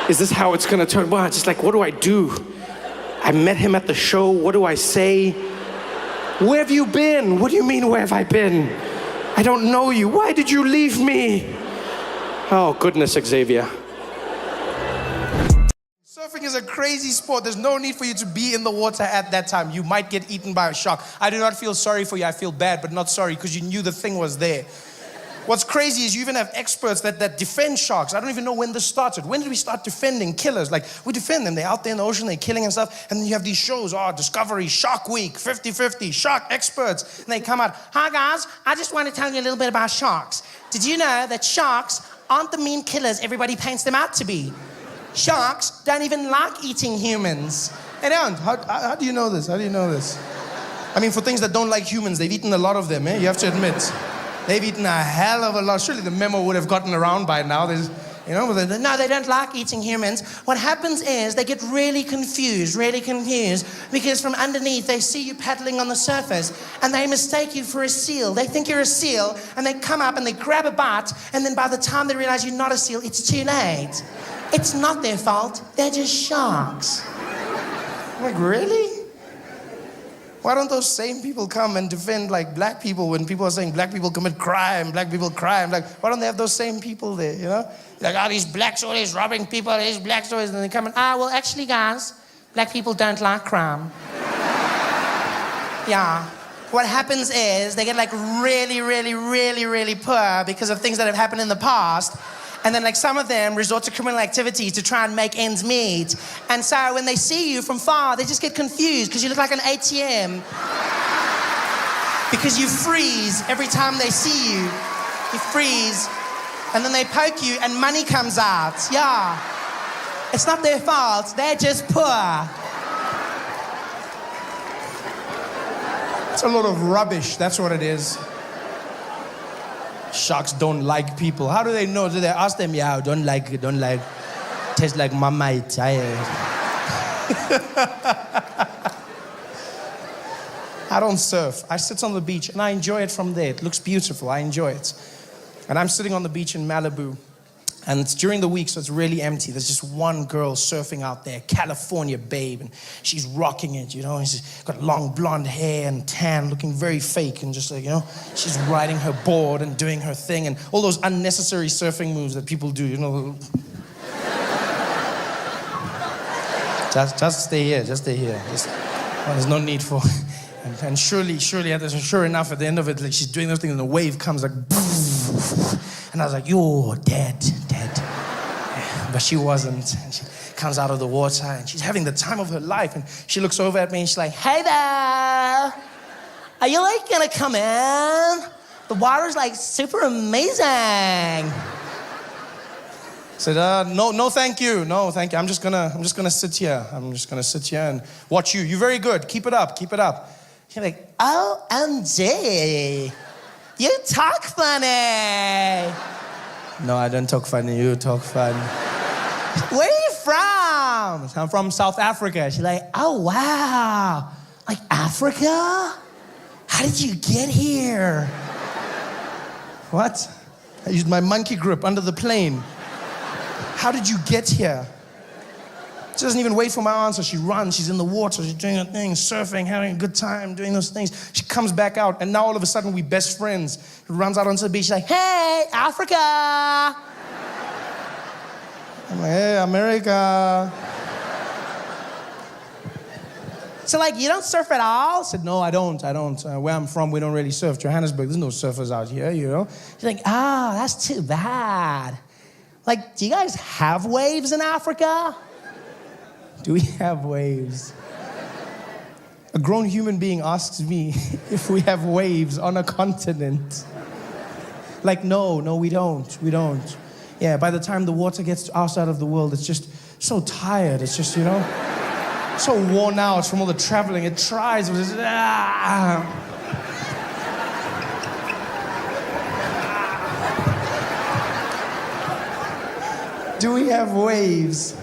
Is this how it's gonna turn? Well, just like, what do I do? I met him at the show. What do I say? Where have you been? What do you mean, where have I been? I don't know you. Why did you leave me? Oh, goodness, Xavier. Surfing is a crazy sport. There's no need for you to be in the water at that time. You might get eaten by a shark. I do not feel sorry for you. I feel bad, but not sorry, because you knew the thing was there. What's crazy is you even have experts that defend sharks. I don't even know when this started. When did we start defending killers? Like, we defend them. They're out there in the ocean, they're killing and stuff. And then you have these shows, Discovery, Shark Week, 50-50, shark experts. And they come out, hi guys, I just want to tell you a little bit about sharks. Did you know that sharks aren't the mean killers everybody paints them out to be? Sharks don't even like eating humans. They don't. How do you know this? How do you know this? I mean, for things that don't like humans, they've eaten a lot of them, you have to admit. They've eaten a hell of a lot. Surely the memo would have gotten around by now. No, they don't like eating humans. What happens is they get really confused, because from underneath they see you paddling on the surface and they mistake you for a seal. They think you're a seal and they come up and they grab a bite, and then by the time they realize you're not a seal, it's too late. It's not their fault. They're just sharks. I'm like, really? Why don't those same people come and defend like black people when people are saying black people commit crime, black people crime? Like, why don't they have those same people there, Like, these blacks always robbing people, these blacks always, and they come and, well, actually, guys, black people don't like crime. Yeah. What happens is they get like really poor because of things that have happened in the past. And then like some of them resort to criminal activities to try and make ends meet. And so when they see you from far, they just get confused because you look like an ATM. Because you freeze every time they see you. You freeze. And then they poke you and money comes out. Yeah. It's not their fault. They're just poor. It's a lot of rubbish. That's what it is. Sharks don't like people. How do they know? Do they ask them, don't like. Tastes like Marmite. I don't surf. I sit on the beach and I enjoy it from there. It looks beautiful. I enjoy it. And I'm sitting on the beach in Malibu. And it's during the week, so it's really empty. There's just one girl surfing out there, California babe, and she's rocking it, and she's got long blonde hair and tan, looking very fake, and just like, she's riding her board and doing her thing, and all those unnecessary surfing moves that people do, Just stay here, there's no need for, and sure enough, at the end of it, like she's doing those things, and the wave comes like, and I was like, you're dead. But she wasn't. And she comes out of the water and she's having the time of her life. And she looks over at me and she's like, hey there. Are you like gonna come in? The water's like super amazing. said, no, thank you. No, thank you. I'm just gonna sit here. I'm just gonna sit here and watch you. You're very good. Keep it up. Keep it up. She's like, OMG, you talk funny. No, I don't talk funny. You talk funny. Where are you from? I'm from South Africa. She's like, oh wow, like Africa? How did you get here? What? I used my monkey grip under the plane. How did you get here? She doesn't even wait for my answer. She runs, she's in the water, she's doing her thing, surfing, having a good time, doing those things. She comes back out, and now all of a sudden we're best friends. She runs out onto the beach, she's like, hey, Africa! I'm like, hey, America. So like, you don't surf at all? I said, no, I don't. Where I'm from, we don't really surf. Johannesburg, there's no surfers out here, you know? She's like, oh, that's too bad. Like, do you guys have waves in Africa? Do we have waves? A grown human being asks me if we have waves on a continent. Like, no, we don't. Yeah, by the time the water gets to our side of the world, it's just so tired. It's just, you know, so worn out from all the traveling. It tries, but it's, Do we have waves?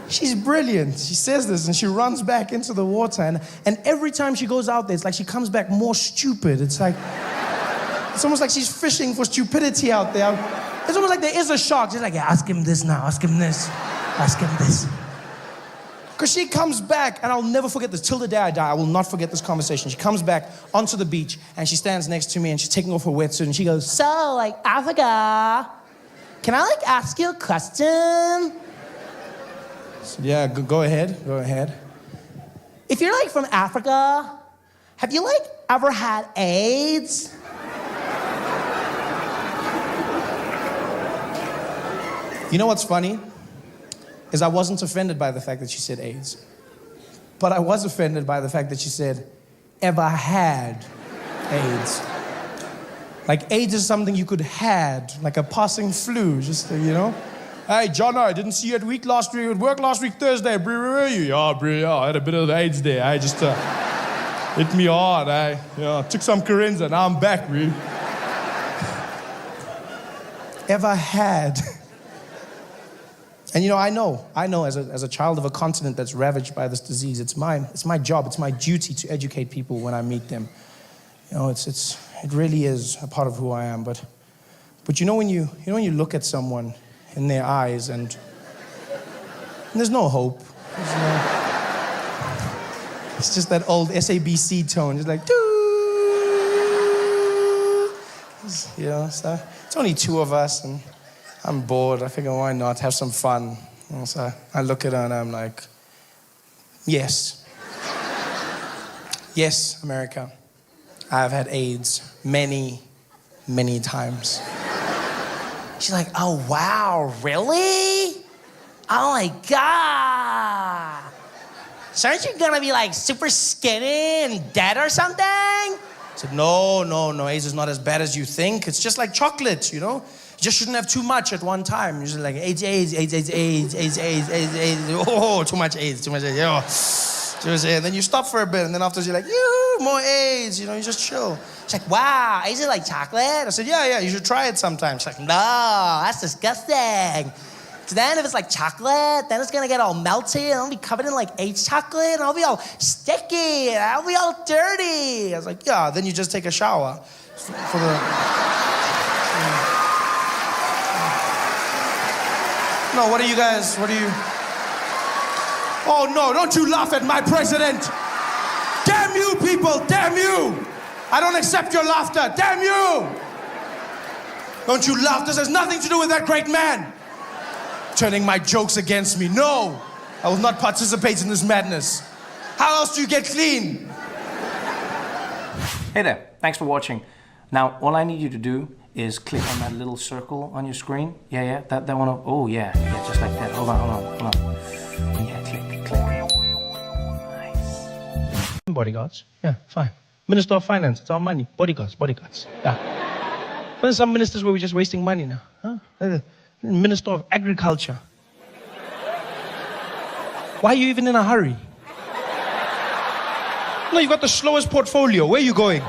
She's brilliant. She says this and she runs back into the water, and every time she goes out there, it's like she comes back more stupid. It's almost like she's fishing for stupidity out there. It's almost like there is a shark. She's like, yeah, ask him this now, ask him this, ask him this. Because she comes back, and I'll never forget this. Till the day I die, I will not forget this conversation. She comes back onto the beach, and she stands next to me, and she's taking off her wetsuit, and she goes, so, like, Africa, can I, like, ask you a question? I said, yeah, go ahead. If you're, like, from Africa, have you, like, ever had AIDS? You know what's funny? Is I wasn't offended by the fact that she said AIDS. But I was offended by the fact that she said, ever had AIDS. Like AIDS is something you could had, like a passing flu, just, you know? Hey, John, I didn't see you at work last week Thursday. Where were you? Yeah, I had a bit of AIDS there. I just hit me hard. I took some Corinza, now I'm back, bro. Ever had. And you know, I know as a child of a continent that's ravaged by this disease, it's my job, it's my duty to educate people when I meet them. You know, it really is a part of who I am. But you know when you look at someone in their eyes and there's no hope. It's just that old SABC tone, just like doo. You know, so it's only two of us and I'm bored. I figure, why not have some fun? And so I look at her and I'm like, yes. Yes, America. I've had AIDS many, many times. She's like, oh, wow, really? Oh, my God. So aren't you gonna be like super skinny and dead or something? I said, no, AIDS is not as bad as you think. It's just like chocolate, you know? You just shouldn't have too much at one time. You're just like, AIDS. Oh, too much AIDS. Oh. And then you stop for a bit, and then after you're like, more AIDS. You know, you just chill. She's like, wow, AIDS is like chocolate? I said, yeah, you should try it sometime. She's like, no, that's disgusting. So then if it's like chocolate, then it's gonna get all melty, and I'll be covered in like AIDS chocolate, and I'll be all sticky, and I'll be all dirty. I was like, yeah, then you just take a shower for the... No, what are you... Oh, no, don't you laugh at my president. Damn you, people, damn you. I don't accept your laughter, damn you. Don't you laugh, this has nothing to do with that great man. Turning my jokes against me, no. I will not participate in this madness. How else do you get clean? Hey there, thanks for watching. Now, all I need you to do is click on that little circle on your screen. Yeah, that one. Oh, yeah, just like that. Hold on. Yeah, click. Nice. Bodyguards, yeah, fine. Minister of Finance, it's our money. Bodyguards, yeah. But there's some ministers where we're just wasting money now. Huh? Minister of Agriculture. Why are you even in a hurry? No, you've got the slowest portfolio. Where are you going?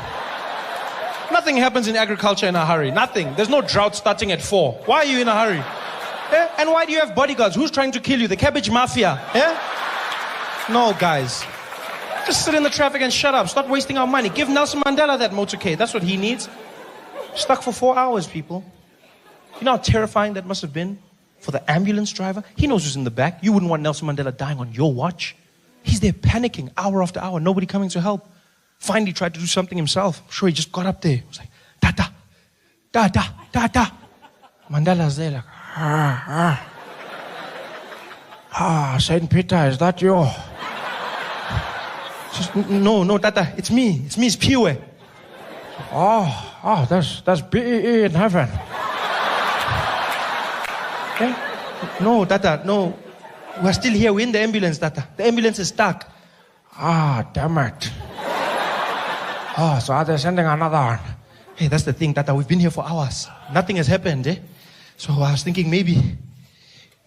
Nothing happens in agriculture in a hurry. Nothing. There's no drought starting at 4. Why are you in a hurry? Yeah? And why do you have bodyguards? Who's trying to kill you? The cabbage mafia. Yeah? No, guys. Just sit in the traffic and shut up. Stop wasting our money. Give Nelson Mandela that motorcade. That's what he needs. Stuck for 4 hours, people. You know how terrifying that must have been for the ambulance driver? He knows who's in the back. You wouldn't want Nelson Mandela dying on your watch. He's there panicking hour after hour. Nobody coming to help. Finally tried to do something himself. I'm sure he just got up there. He was like, Tata, Tata, Tata. Mandela's there like, Saint Peter, is that you? Just, no, Tata, it's me. It's me, it's Piwe. Oh, that's BEE in heaven. Yeah? No, Tata, no. We're still here. We're in the ambulance, Tata. The ambulance is stuck. Damn it. So are they sending another one? Hey, that's the thing, Tata. We've been here for hours. Nothing has happened, eh? So I was thinking maybe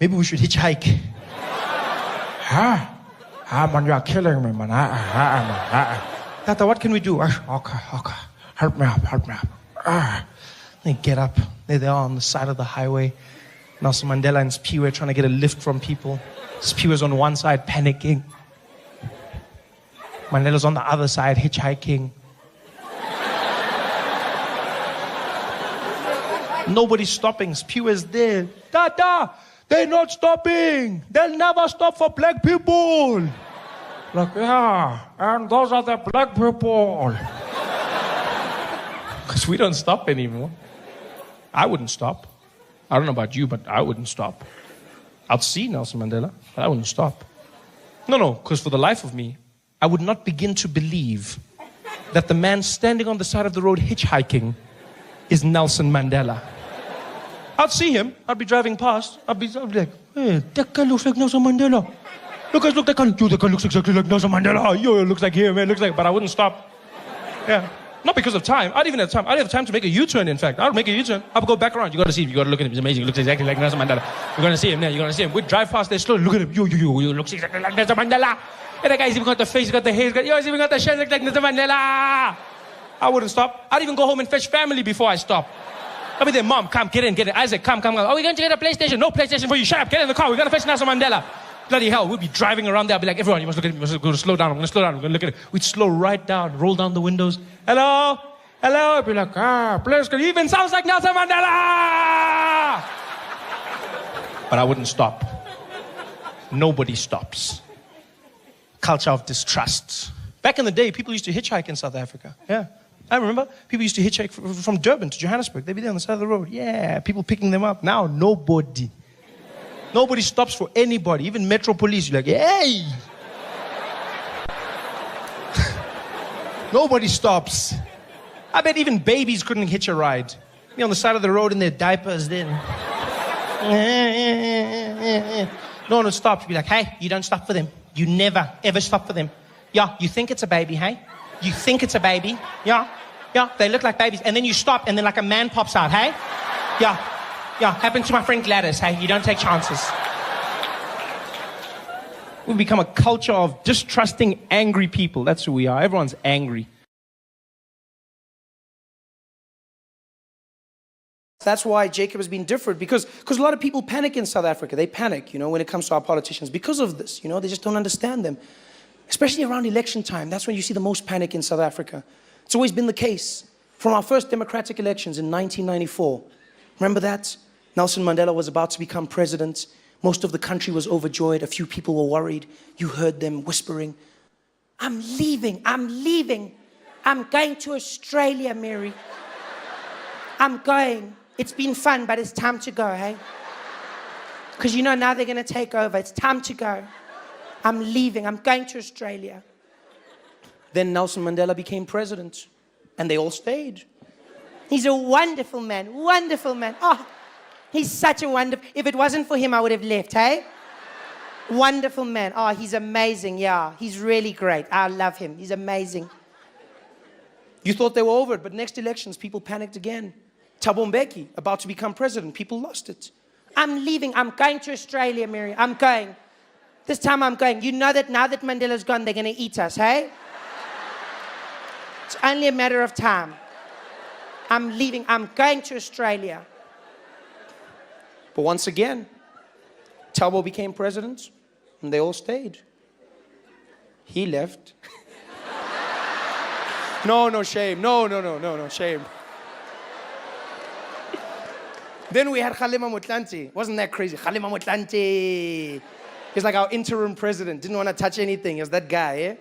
we should hitchhike. Man, you are killing me, man. Tata, what can we do? Okay. Help me up. They get up. There they are on the side of the highway. Nelson Mandela and Spiwe trying to get a lift from people. Spiwe's on one side panicking. Mandela's on the other side hitchhiking. Nobody's stopping. Spiwe's there. Tata, they're not stopping. They'll never stop for black people. Like, yeah, and those are the black people. Because we don't stop anymore. I wouldn't stop. I don't know about you, but I wouldn't stop. I'd see Nelson Mandela, but I wouldn't stop. No, because for the life of me, I would not begin to believe that the man standing on the side of the road hitchhiking is Nelson Mandela. I'd see him. I'd be driving past. I'd be like, hey, that guy looks like Nelson Mandela. Look, guys, look, that guy looks exactly like Nelson Mandela. Yo, it looks like him, man. Looks like, but I wouldn't stop. Yeah. Not because of time. I didn't even have time. I didn't have time to make a U-turn, in fact. I would make a U-turn. I would go back around. You got to see him. You got to look at him. He's amazing. He looks exactly like Nelson Mandela. You're going to see him there. You're going to see him. We'd drive past there slowly. Look at him. Yo, looks exactly like Nelson Mandela. And that guy's even got the face, he's got the hair, he's even got the shirt like Nelson Mandela. I wouldn't stop. I'd even go home and fetch family before I stop. I'd be there, Mom, come, get in. Isaac, come. Oh, we're going to get a PlayStation. No PlayStation for you. Shut up. Get in the car. We're going to fetch Nelson Mandela. Bloody hell, we'd be driving around there. I'd be like, everyone, you must look at me. You must go to slow down. I'm going to slow down. We're going to look at it. We'd slow right down, roll down the windows. Hello? I'd be like, please, he even sounds like Nelson Mandela. But I wouldn't stop. Nobody stops. Culture of distrust. Back in the day, people used to hitchhike in South Africa. Yeah. I remember people used to hitchhike from Durban to Johannesburg. They'd be there on the side of the road. Yeah, people picking them up. Now, nobody. Nobody stops for anybody. Even Metro Police, you're like, hey! Nobody stops. I bet even babies couldn't hitch a ride. Be on the side of the road in their diapers then. No one stops. Be like, hey, you don't stop for them. You never, ever stop for them. Yeah, you think it's a baby, hey? You think it's a baby. Yeah, they look like babies. And then you stop and then like a man pops out, hey? Yeah, happened to my friend Gladys, hey? You don't take chances. We've become a culture of distrusting angry people. That's who we are. Everyone's angry. That's why Jacob has been different, because a lot of people panic in South Africa. They panic, when it comes to our politicians because of this. They just don't understand them. Especially around election time. That's when you see the most panic in South Africa. It's always been the case. From our first democratic elections in 1994. Remember that? Nelson Mandela was about to become president. Most of the country was overjoyed. A few people were worried. You heard them whispering, I'm leaving. I'm going to Australia, Mary. I'm going. It's been fun, but it's time to go, hey? Because now they're going to take over. It's time to go. I'm leaving. I'm going to Australia. Then Nelson Mandela became president. And they all stayed. He's a wonderful man. Wonderful man. Oh, he's such a wonderful... If it wasn't for him, I would have left, hey? Wonderful man. Oh, he's amazing, yeah. He's really great. I love him. He's amazing. You thought they were over it, but next elections, people panicked again. Thabo Mbeki, about to become president. People lost it. I'm leaving. I'm going to Australia, Mary. I'm going. This time I'm going. You know that now that Mandela's gone, they're going to eat us, hey? It's only a matter of time. I'm leaving. I'm going to Australia. But once again, Thabo became president, and they all stayed. He left. No, shame. No, shame. Then we had Kgalema Motlanthe. Wasn't that crazy? Kgalema Motlanthe. He's like our interim president. Didn't want to touch anything. He was that guy, eh?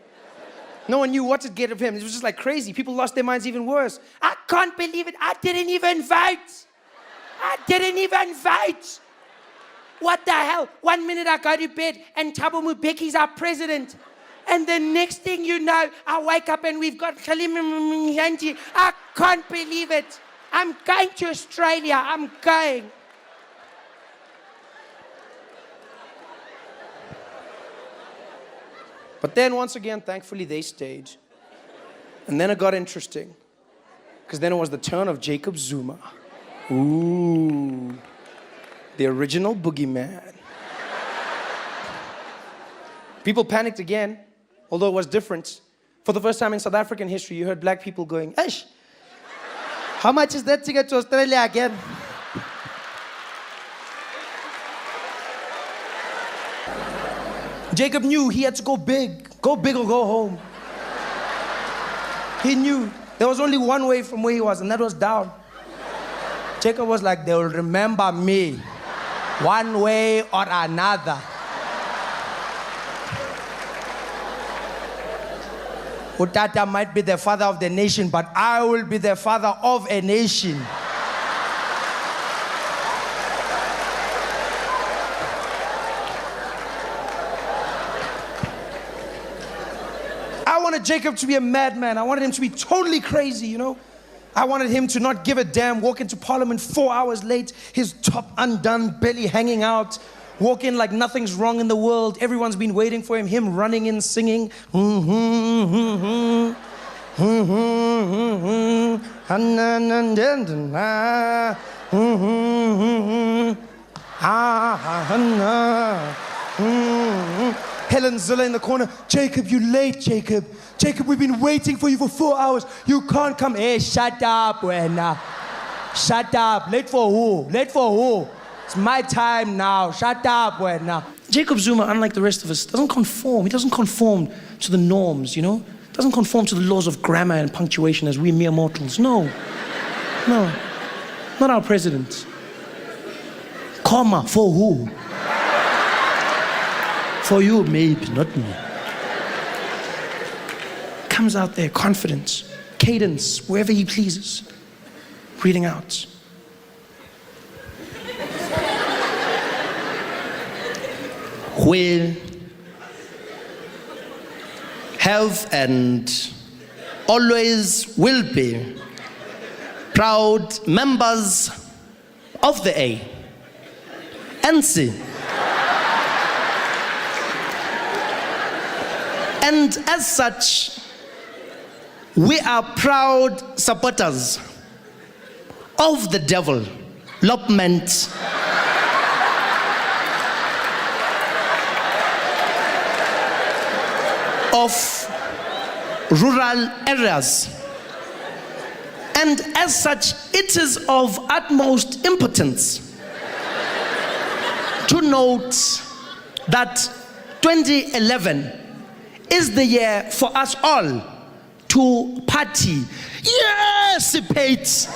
No one knew what to get of him. It was just like crazy. People lost their minds even worse. I can't believe it. I didn't even vote. What the hell? 1 minute I go to bed and Thabo Mbeki's our president. And the next thing you know, I wake up and we've got Kgalema Motlanthe. I can't believe it. I'm going to Australia. I'm going. But then once again, thankfully, they stayed. And then it got interesting. Because then it was the turn of Jacob Zuma. Ooh. The original boogeyman. People panicked again, although it was different. For the first time in South African history, you heard black people going, "Eish, how much is that ticket to Australia again?" Jacob knew he had to go big or go home. He knew there was only one way from where he was, and that was down. Jacob was like, they will remember me one way or another. Utata might be the father of the nation, but I will be the father of a nation. I wanted Jacob to be a madman. I wanted him to be totally crazy, you know? I wanted him to not give a damn, walk into Parliament 4 hours late, his top undone, belly hanging out, walk in like nothing's wrong in the world. Everyone's been waiting for him running in, singing. Helen Zilla in the corner. Jacob, you late, Jacob. Jacob, we've been waiting for you for 4 hours. You can't come. Hey, shut up, Wena. Shut up. Late for who? Late for who? It's my time now. Shut up, Wena. Jacob Zuma, unlike the rest of us, doesn't conform. He doesn't conform to the norms, you know? Doesn't conform to the laws of grammar and punctuation as we mere mortals. No. No. Not our president. Comma, for who? For you, maybe, not me. Comes out there, confidence, cadence, wherever he pleases, reading out. We have and always will be proud members of the ANC. And as such, we are proud supporters of the development of rural areas. And as such, it is of utmost importance to note that 2011 is the year for us all to party. Yes, participate.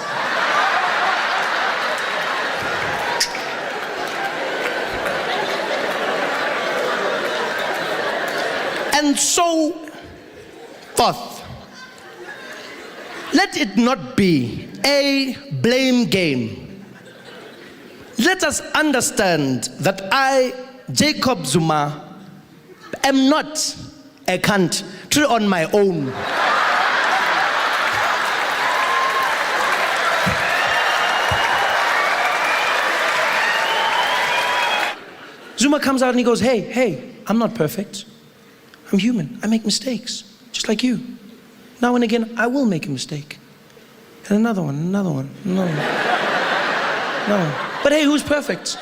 And so forth. Let it not be a blame game. Let us understand that I, Jacob Zuma, am not a country on my own. Zuma comes out and he goes, hey, I'm not perfect. I'm human. I make mistakes, just like you. Now and again, I will make a mistake. And another one. No. But hey, who's perfect?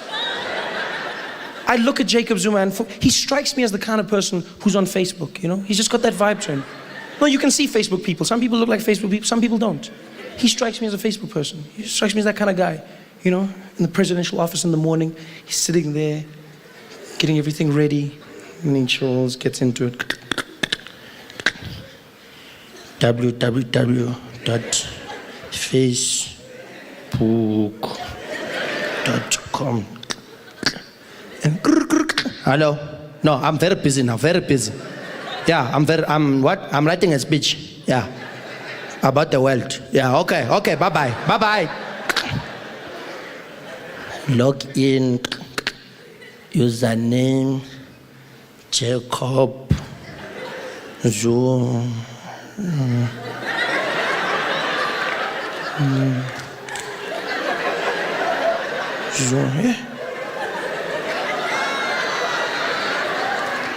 I look at Jacob Zuma and he strikes me as the kind of person who's on Facebook, you know? He's just got that vibe to him. No, you can see Facebook people. Some people look like Facebook people, some people don't. He strikes me as a Facebook person. He strikes me as that kind of guy, you know? In the presidential office in the morning, he's sitting there, getting everything ready, and he chills, gets into it. www.facebook.com. And hello? No, I'm very busy now, very busy. Yeah, I'm writing a speech. Yeah. About the world. Yeah, okay, bye-bye, bye-bye. Log in, username, Jacob, Zoom. Zoom, yeah.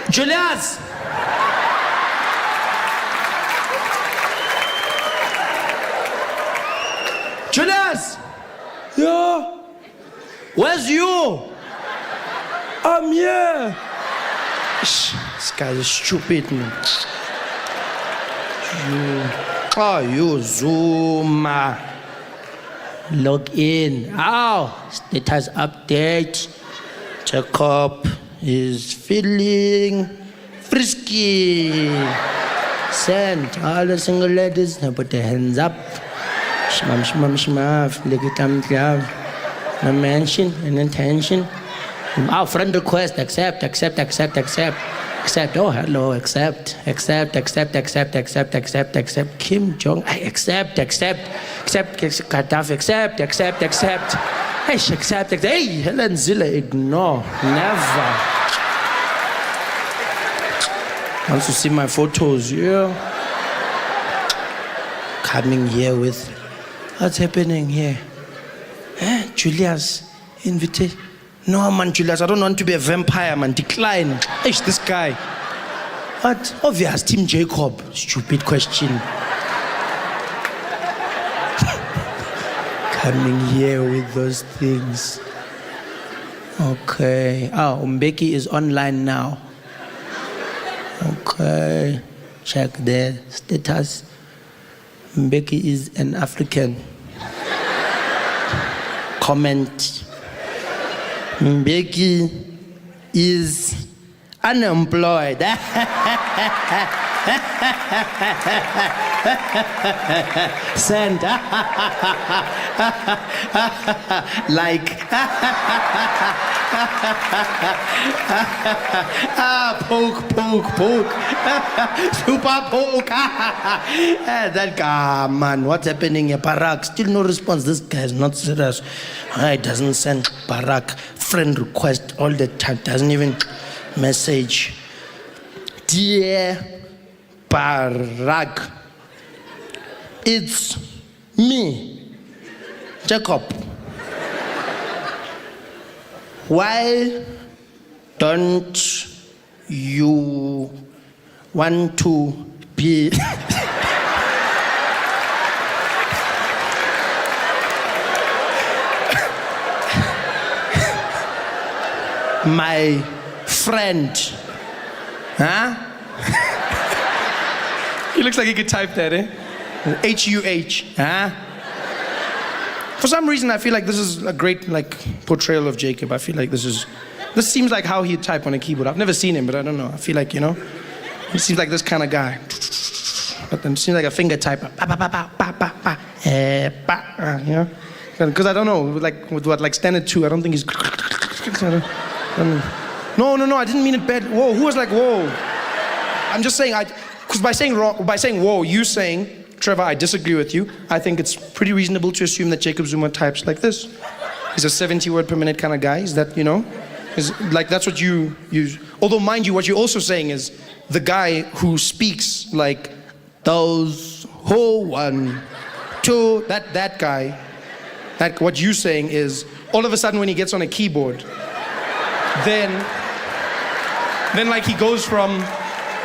Julius! Julius! Yeah? Where's you? I'm here. This guy is stupid, man. You Zuma. Log in. Status update. Jacob is feeling frisky. Send all the single ladies. Now put their hands up. Shmam, flick it thumbs up. No mention and intention. Friend request, accept. Oh, hello, accept. Kim Jong, I accept. Gaddafi, accept. Hey, accept. Hey, Helen Zilla, ignore. Never. Wants to see my photos, yeah. Coming here with, what's happening here? Julius, invitation. No, man, Julius, I don't want to be a vampire, man. Decline. This guy. What? Obvious, Team Jacob. Stupid question. Coming here with those things. Okay. Mbeki is online now. Okay. Check the status. Mbeki is an African. Comment. Mbeki is unemployed. Send. Like. Poke. Super poke. That guy, man, what's happening here? Barak, still no response. This guy is not serious. He doesn't send Barak friend request all the time. Doesn't even message. Dear Barak, it's me, Jacob. Why don't you want to be my friend? Huh? He looks like he could type that, eh? H-U-H, huh? For some reason, I feel like this is a great portrayal of Jacob. I feel like this seems like how he'd type on a keyboard. I've never seen him, but I don't know. I feel like, he seems like this kind of guy. But then seems like a finger typer. Because I don't know, with standard 2, I don't think he's. No, I didn't mean it bad. Whoa, who was like, whoa? I'm just saying, because by saying whoa, you saying, Trevor, I disagree with you. I think it's pretty reasonable to assume that Jacob Zuma types like this. He's a 70 word per minute kind of guy. Is that, is like, that's what you use. Although, mind you, what you're also saying is the guy who speaks like those who 1, 2, that guy, what you're saying is all of a sudden when he gets on a keyboard, then like he goes from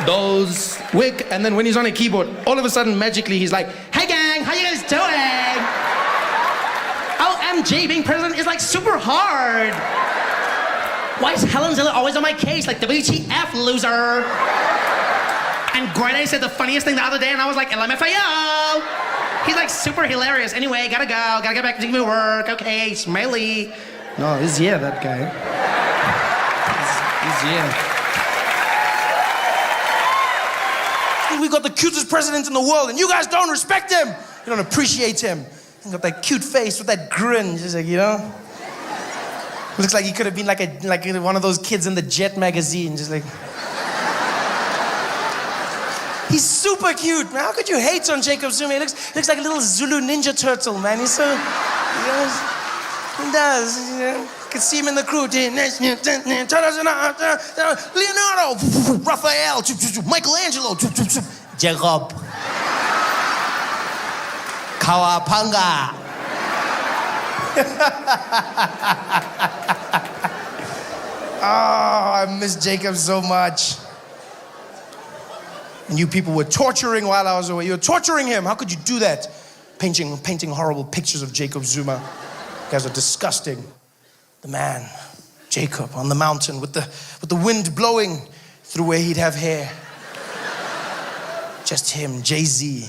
those wick, and then when he's on a keyboard, all of a sudden magically he's like, hey gang, how you guys doing? OMG, being president is like super hard. Why is Helen Ziller always on my case? Like, WTF, loser. And Gordon said the funniest thing the other day, and I was like, LMFAO. He's like super hilarious. Anyway, gotta go. Gotta get back to my work. Okay, smiley. No, he's here, that guy. He's here. We got the cutest president in the world, and you guys don't respect him. You don't appreciate him. He got that cute face with that grin, just like, you know. Looks like he could have been like one of those kids in the Jet magazine, just like. He's super cute, man. How could you hate on Jacob Zuma? He looks like a little Zulu ninja turtle, man. He's so, he does. You know? You can see him in the crew. Leonardo, Raphael, Michelangelo, Jacob, Kawapanga. Oh, I miss Jacob so much. And you people were torturing while I was away. You were torturing him. How could you do that? Painting horrible pictures of Jacob Zuma. You guys are disgusting. The man, Jacob, on the mountain with the wind blowing through where he'd have hair. Just him, Jay-Z,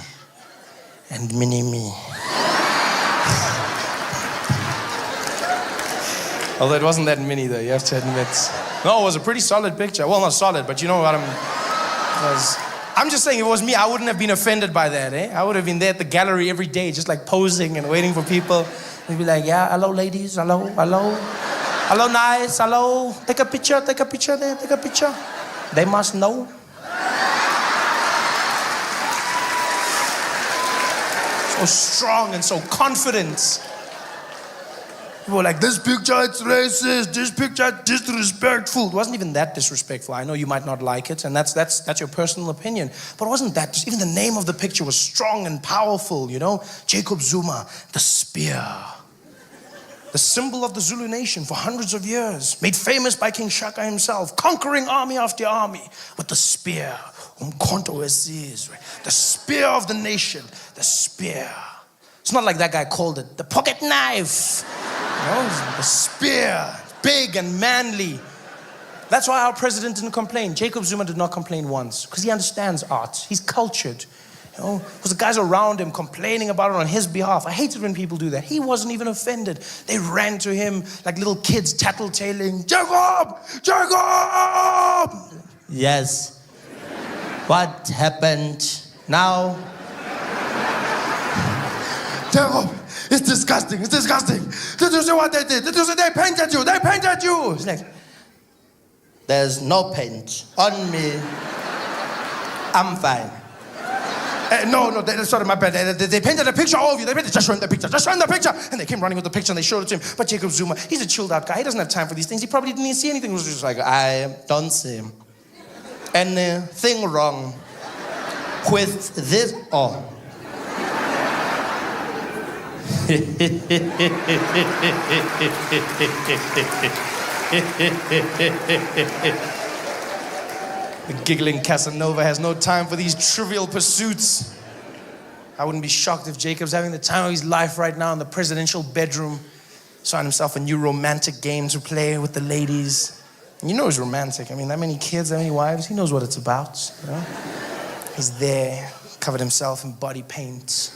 and Mini-Me. Although it wasn't that mini, though, you have to admit. No, it was a pretty solid picture. Well, not solid, but you know what I'm just saying, if it was me, I wouldn't have been offended by that, eh? I would have been there at the gallery every day, just like posing and waiting for people. They'd be like, yeah, hello, ladies, hello. Hello, nice, hello. Take a picture there, take a picture. They must know. So strong and so confident. People were like, this picture, it's racist. This picture, disrespectful. It wasn't even that disrespectful. I know you might not like it, and that's your personal opinion. But it wasn't that. Even the name of the picture was strong and powerful, you know? Jacob Zuma, the spear. The symbol of the Zulu nation for hundreds of years. Made famous by King Shaka himself. Conquering army after army with the spear. The spear of the nation. The spear. It's not like that guy called it the pocket knife. No, the spear, big and manly. That's why our president didn't complain. Jacob Zuma did not complain once, because he understands art. He's cultured. You know, because the guys around him complaining about it on his behalf. I hate it when people do that. He wasn't even offended. They ran to him like little kids tattletaling. Jacob! Jacob! Yes. What happened now? Jacob! It's disgusting. Did you see what they did? Did you see they painted you? It's like, there's no paint on me. I'm fine. No, sorry, my bad. They painted a picture of you. Just show him the picture. And they came running with the picture and they showed it to him. But Jacob Zuma, he's a chilled out guy. He doesn't have time for these things. He probably didn't even see anything. He was just like, I don't see anything wrong with this. Oh. The giggling Casanova has no time for these trivial pursuits. I wouldn't be shocked if Jacob's having the time of his life right now in the presidential bedroom. Starting himself a new romantic game to play with the ladies. And you know he's romantic. I mean, that many kids, that many wives, he knows what it's about. You know? He's there, covered himself in body paint.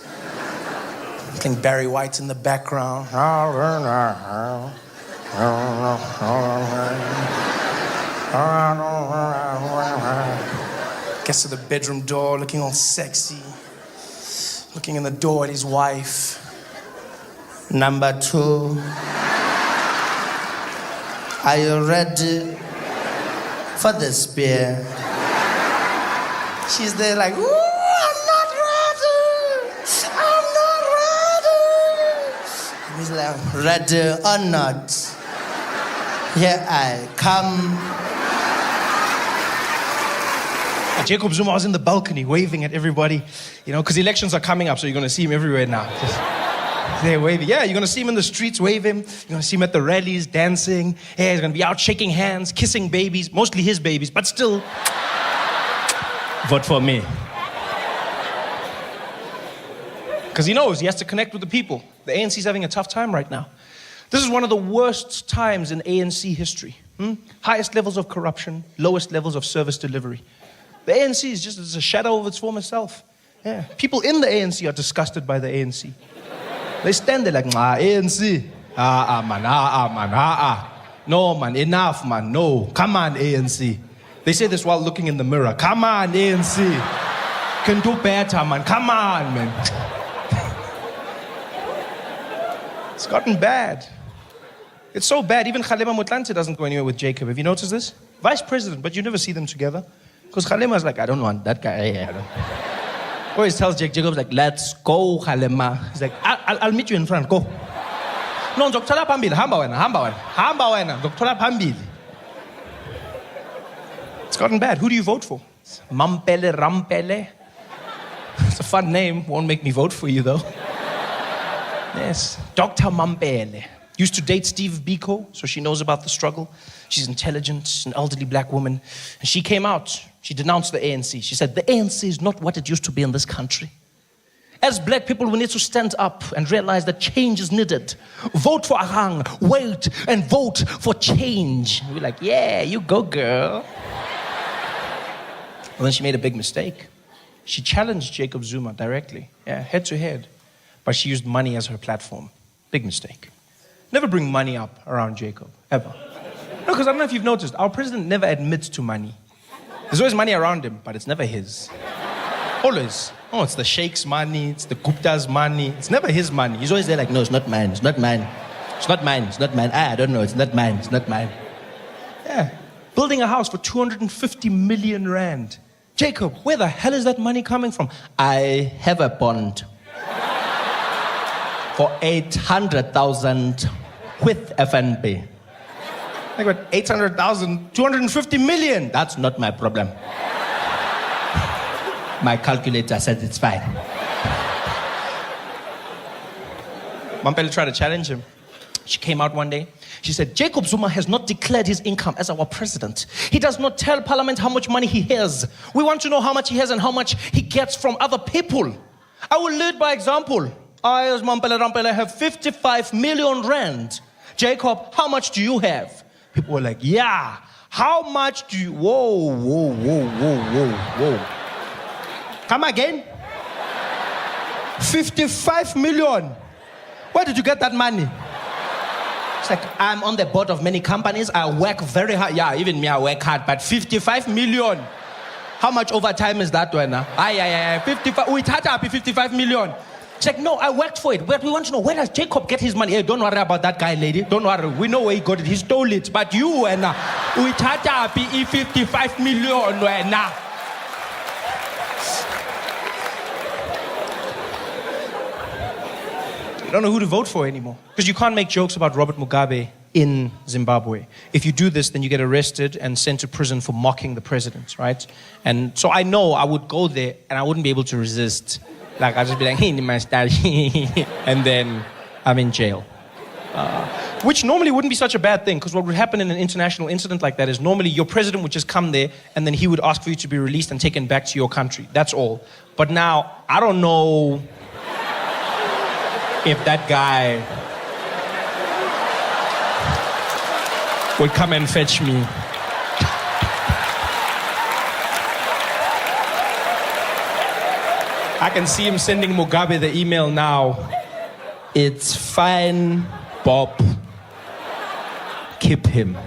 Playing Barry White in the background. Gets to the bedroom door looking all sexy. Looking in the door at his wife. Number 2. Are you ready for the spear? She's there like, ooh, I'm not ready. And he's like, ready or not, here I come. Jacob Zuma was in the balcony waving at everybody, you know, because elections are coming up, so you're going to see him everywhere now. Just there waving. Yeah, you're going to see him in the streets waving. You're going to see him at the rallies dancing. Yeah, he's going to be out shaking hands, kissing babies, mostly his babies, but still, vote for me. Because he knows he has to connect with the people. The ANC's having a tough time right now. This is one of the worst times in ANC history. Highest levels of corruption, lowest levels of service delivery. The ANC is just a shadow of its former self. Yeah. People in the ANC are disgusted by the ANC. They stand there like, ANC. Man. No, man, enough, man. No, come on, ANC. They say this while looking in the mirror. Come on, ANC. Can do better, man. Come on, man. It's gotten bad. It's so bad, even Kgalema Motlanthe doesn't go anywhere with Jacob. Have you noticed this? Vice president, but you never see them together. Because Kgalema's like, I don't want that guy. Always tells Jacob's like, let's go, Kgalema. He's like, I'll meet you in front, go. No, Dr. Pambili, hamba wena, Dr. Pambili. It's gotten bad. Who do you vote for? Mampele Rampele. It's a fun name. Won't make me vote for you, though. Yes, Dr. Mampele. Used to date Steve Biko, so she knows about the struggle. She's intelligent, an elderly black woman. And she came out. She denounced the ANC. She said, the ANC is not what it used to be in this country. As black people, we need to stand up and realize that change is needed. Vote for Ahang, wait, and vote for change. And we're like, yeah, you go, girl. Well, then she made a big mistake. She challenged Jacob Zuma directly, head to head. But she used money as her platform. Big mistake. Never bring money up around Jacob, ever. No, because I don't know if you've noticed, our president never admits to money. There's always money around him, but it's never his. Always. Oh, it's the Sheikh's money, it's the Gupta's money. It's never his money. He's always there like, no, it's not mine, it's not mine. It's not mine, it's not mine. I don't know, it's not mine, it's not mine. Yeah. Building a house for 250 million rand. Jacob, where the hell is that money coming from? I have a bond for 800,000 with FNB. I got 800,000, 250 million. That's not my problem. My calculator said it's fine. Mampele tried to challenge him. She came out one day. She said, Jacob Zuma has not declared his income as our president. He does not tell Parliament how much money he has. We want to know how much he has and how much he gets from other people. I will lead by example. I, as Mampele Rampele, have 55 million rand. Jacob, how much do you have? People were like, yeah. How much do you... Whoa. Come again? 55 million. Where did you get that money? It's like, I'm on the board of many companies. I work very hard. Yeah, even me, I work hard. But 55 million. How much overtime is that one? 55. We had up 55 million. It's like, no, I worked for it. But we want to know, where does Jacob get his money? Hey, don't worry about that guy, lady. Don't worry. We know where he got it. He stole it. But you, and we had up 55 million. I don't know who to vote for anymore. Because you can't make jokes about Robert Mugabe in Zimbabwe. If you do this, then you get arrested and sent to prison for mocking the president, right? And so I know I would go there and I wouldn't be able to resist. Like, I'd just be like, hey, my style. And then I'm in jail. Which normally wouldn't be such a bad thing, because what would happen in an international incident like that is normally your president would just come there and then he would ask for you to be released and taken back to your country. That's all. But now, I don't know if that guy would come and fetch me. I can see him sending Mugabe the email now. It's fine, Bob. Keep him.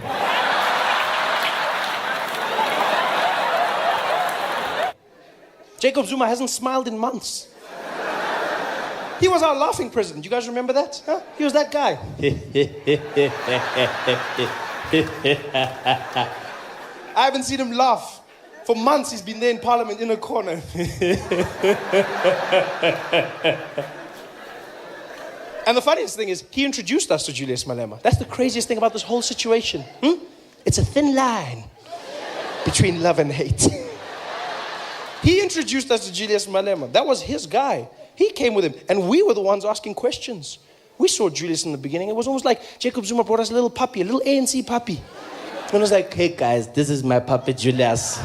Jacob Zuma hasn't smiled in months. He was our laughing president. You guys remember that? Huh? He was that guy. I haven't seen him laugh. For months he's been there in Parliament in a corner. And the funniest thing is, he introduced us to Julius Malema. That's the craziest thing about this whole situation. It's a thin line between love and hate. He introduced us to Julius Malema. That was his guy. He came with him, and we were the ones asking questions. We saw Julius in the beginning. It was almost like Jacob Zuma brought us a little puppy, a little ANC puppy. And it was like, hey guys, this is my puppy Julius.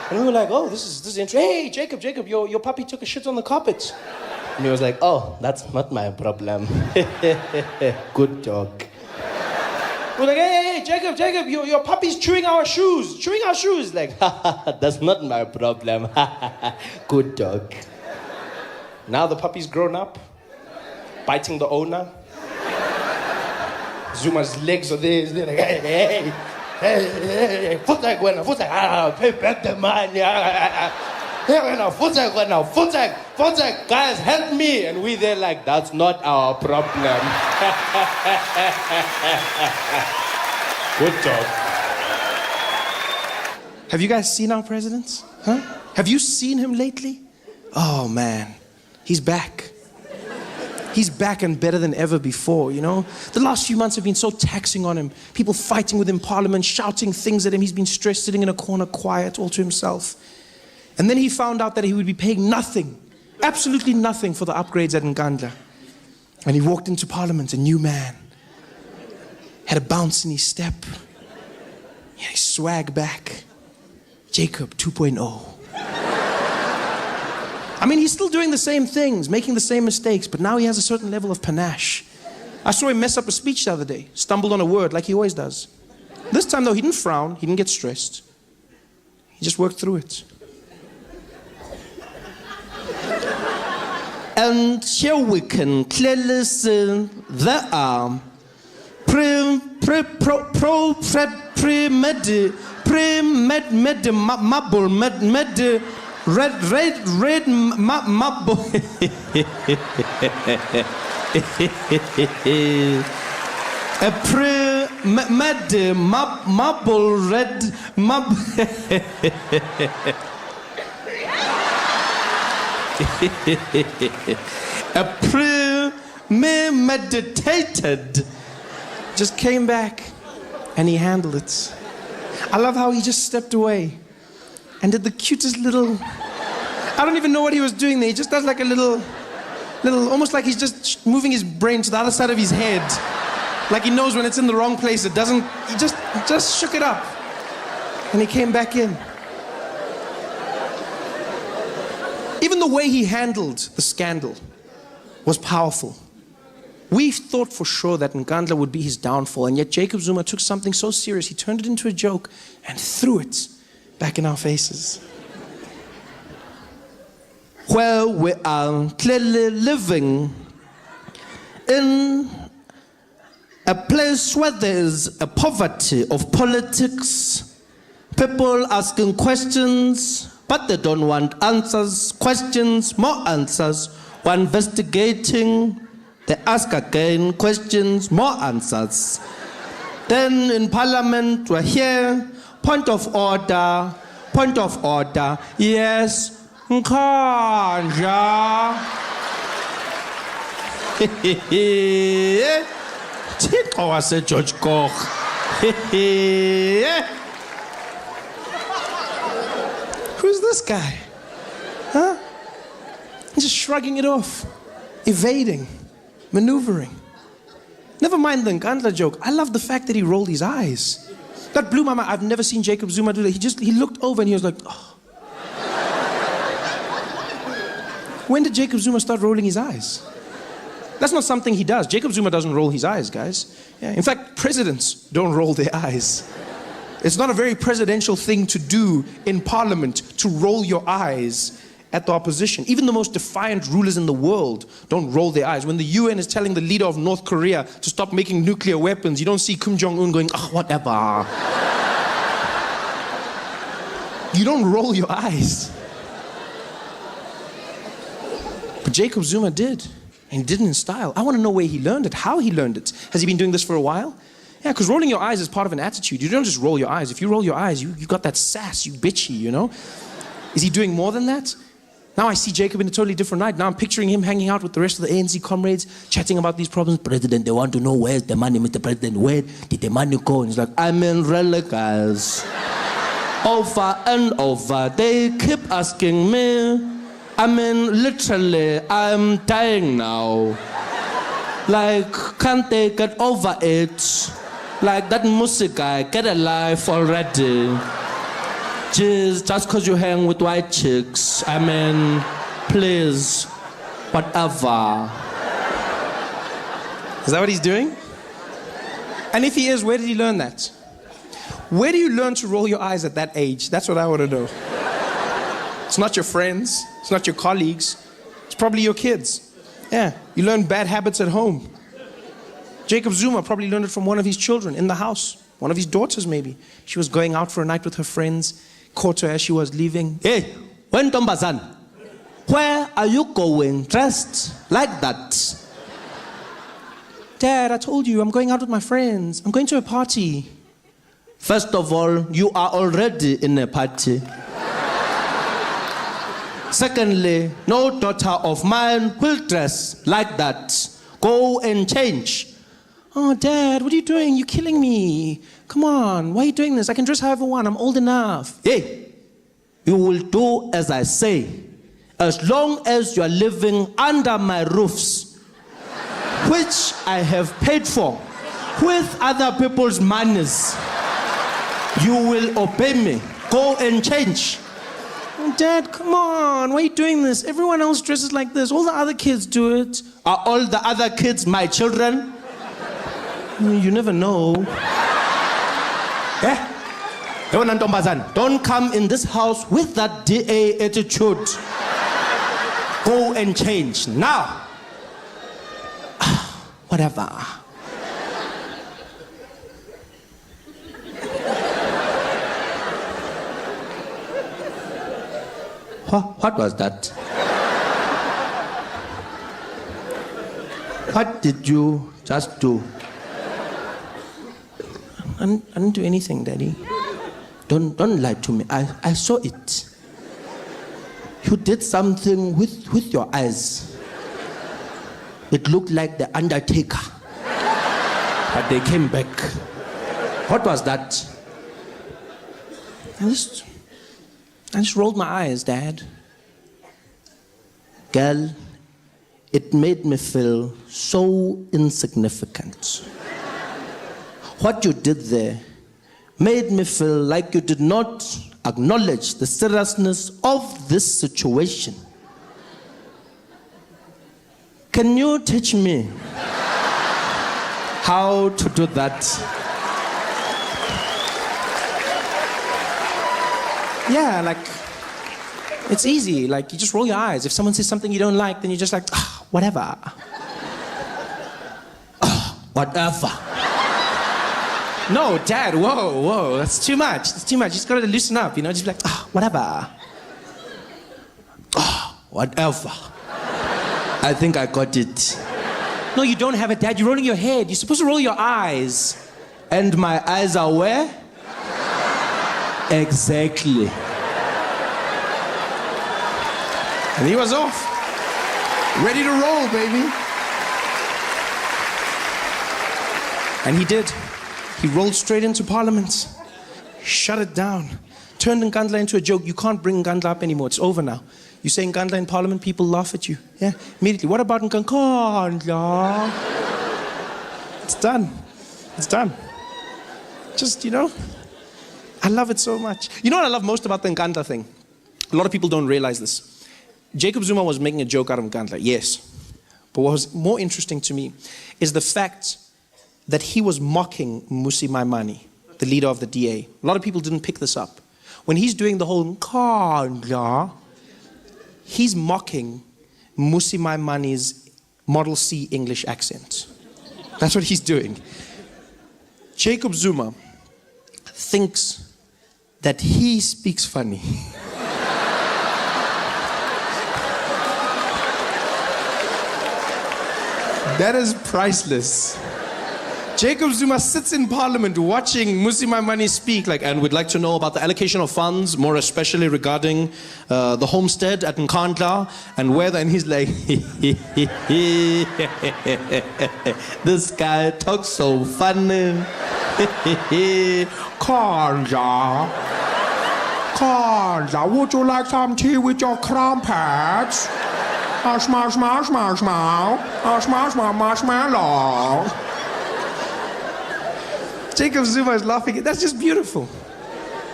And we were like, oh, this is interesting. Hey, Jacob, your puppy took a shit on the carpet. And he was like, oh, that's not my problem. Good dog. We're like, hey, Jacob, your puppy's chewing our shoes. Like, that's not my problem. Good dog. Now the puppy's grown up, biting the owner. Zuma's legs are there. He's like, hey, voetzak, pay back the money. Voetzak, guys, help me. And we there like, that's not our problem. Good job. Have you guys seen our president? Huh? Have you seen him lately? Oh man, he's back. He's back and better than ever before, you know? The last few months have been so taxing on him. People fighting with him in Parliament, shouting things at him. He's been stressed, sitting in a corner, quiet, all to himself. And then he found out that he would be paying nothing, absolutely nothing for the upgrades at Nkandla. And he walked into Parliament, a new man. Had a bounce in his step. Yeah, he swag back. Jacob 2.0. I mean, he's still doing the same things, making the same mistakes, but now he has a certain level of panache. I saw him mess up a speech the other day, stumbled on a word like he always does. This time, though, he didn't frown, he didn't get stressed. He just worked through it. And here we can clearly see there are red marble. A marble red marble. A premeditated. Just came back and he handled it. I love how he just stepped away and did the cutest little, I don't even know what he was doing there. He just does like a little, almost like he's just moving his brain to the other side of his head. Like he knows when it's in the wrong place, it doesn't, he just shook it up. And he came back in. Even the way he handled the scandal was powerful. We thought for sure that Nkandla would be his downfall, and yet Jacob Zuma took something so serious, he turned it into a joke and threw it back in our faces. Where we are clearly living in a place where there is a poverty of politics, people asking questions, but they don't want answers, questions, more answers. We're investigating, they ask again, questions, more answers. Then in Parliament, we're here, point of order, yes, Nkandla. Thixo wase George Koch. Who's this guy? Huh? He's just shrugging it off, evading, maneuvering. Never mind the Nkandla joke. I love the fact that he rolled his eyes. That blew my mind. I've never seen Jacob Zuma do that. He looked over and he was like, oh. When did Jacob Zuma start rolling his eyes? That's not something he does. Jacob Zuma doesn't roll his eyes, guys. Yeah. In fact, presidents don't roll their eyes. It's not a very presidential thing to do in Parliament, to roll your eyes at the opposition. Even the most defiant rulers in the world don't roll their eyes. When the UN is telling the leader of North Korea to stop making nuclear weapons, you don't see Kim Jong-un going, oh, whatever. You don't roll your eyes. But Jacob Zuma did. And he did it in style. I want to know where he learned it, how he learned it. Has he been doing this for a while? Yeah, because rolling your eyes is part of an attitude. You don't just roll your eyes. If you roll your eyes, you got that sass, you bitchy, you know? Is he doing more than that? Now I see Jacob in a totally different light. Now I'm picturing him hanging out with the rest of the ANC comrades, chatting about these problems. President, they want to know where's the money, Mr. President. Where did the money go? And he's like, I'm in guys. Over and over, they keep asking me. I mean, literally, I'm dying now. Like, can't they get over it? Like that music guy, get a life already. Jeez, just cause you hang with white chicks. I mean, please, whatever. Is that what he's doing? And if he is, where did he learn that? Where do you learn to roll your eyes at that age? That's what I want to know. It's not your friends. It's not your colleagues. It's probably your kids. Yeah, you learn bad habits at home. Jacob Zuma probably learned it from one of his children in the house. One of his daughters, maybe. She was going out for a night with her friends, caught her as she was leaving. Hey, when Tombazan, where are you going dressed like that? Dad, I told you, I'm going out with my friends. I'm going to a party. First of all, you are already in a party. Secondly, no daughter of mine will dress like that. Go and change. Oh, Dad, what are you doing? You're killing me. Come on, why are you doing this? I can dress however I want. I'm old enough. Hey, you will do as I say. As long as you are living under my roofs, which I have paid for with other people's monies, you will obey me. Go and change. Oh, Dad, come on. Why are you doing this? Everyone else dresses like this. All the other kids do it. Are all the other kids my children? You never know. Eh? Don't come in this house with that DA attitude. Go and change now. Whatever. What was that? What did you just do? I didn't do anything, Daddy. Don't lie to me. I saw it. You did something with your eyes. It looked like the Undertaker. But they came back. What was that? I just rolled my eyes, Dad. Girl, it made me feel so insignificant. What you did there made me feel like you did not acknowledge the seriousness of this situation. Can you teach me how to do that? Yeah, like, it's easy. Like, you just roll your eyes. If someone says something you don't like, then you're just like, whatever. Whatever. No, Dad, whoa, that's too much. That's too much. You just gotta loosen up, you know? Just be like, whatever. Whatever. I think I got it. No, you don't have it, Dad. You're rolling your head. You're supposed to roll your eyes. And my eyes are where? Exactly. And he was off. Ready to roll, baby. And he did. He rolled straight into Parliament. Shut it down. Turned Nkandla into a joke. You can't bring Nkandla up anymore. It's over now. You say Nkandla in Parliament, people laugh at you. Yeah, immediately. What about Nkandla? It's done. It's done. Just, I love it so much. You know what I love most about the Nkandla thing? A lot of people don't realize this. Jacob Zuma was making a joke out of Nkandla, yes. But what was more interesting to me is the fact that he was mocking Mmusi Maimane, the leader of the DA. A lot of people didn't pick this up. When he's doing the whole Nkandla, he's mocking Mmusi Maimane's Model C English accent. That's what he's doing. Jacob Zuma thinks that he speaks funny. That is priceless. Jacob Zuma sits in Parliament watching Mmusi Maimane speak, and we'd like to know about the allocation of funds, more especially regarding the homestead at Nkandla, and whether, and he's like, this guy talks so funny. Nkandla, would you like some tea with your crumpets? Marshmallow. Jacob Zuma is laughing. That's just beautiful.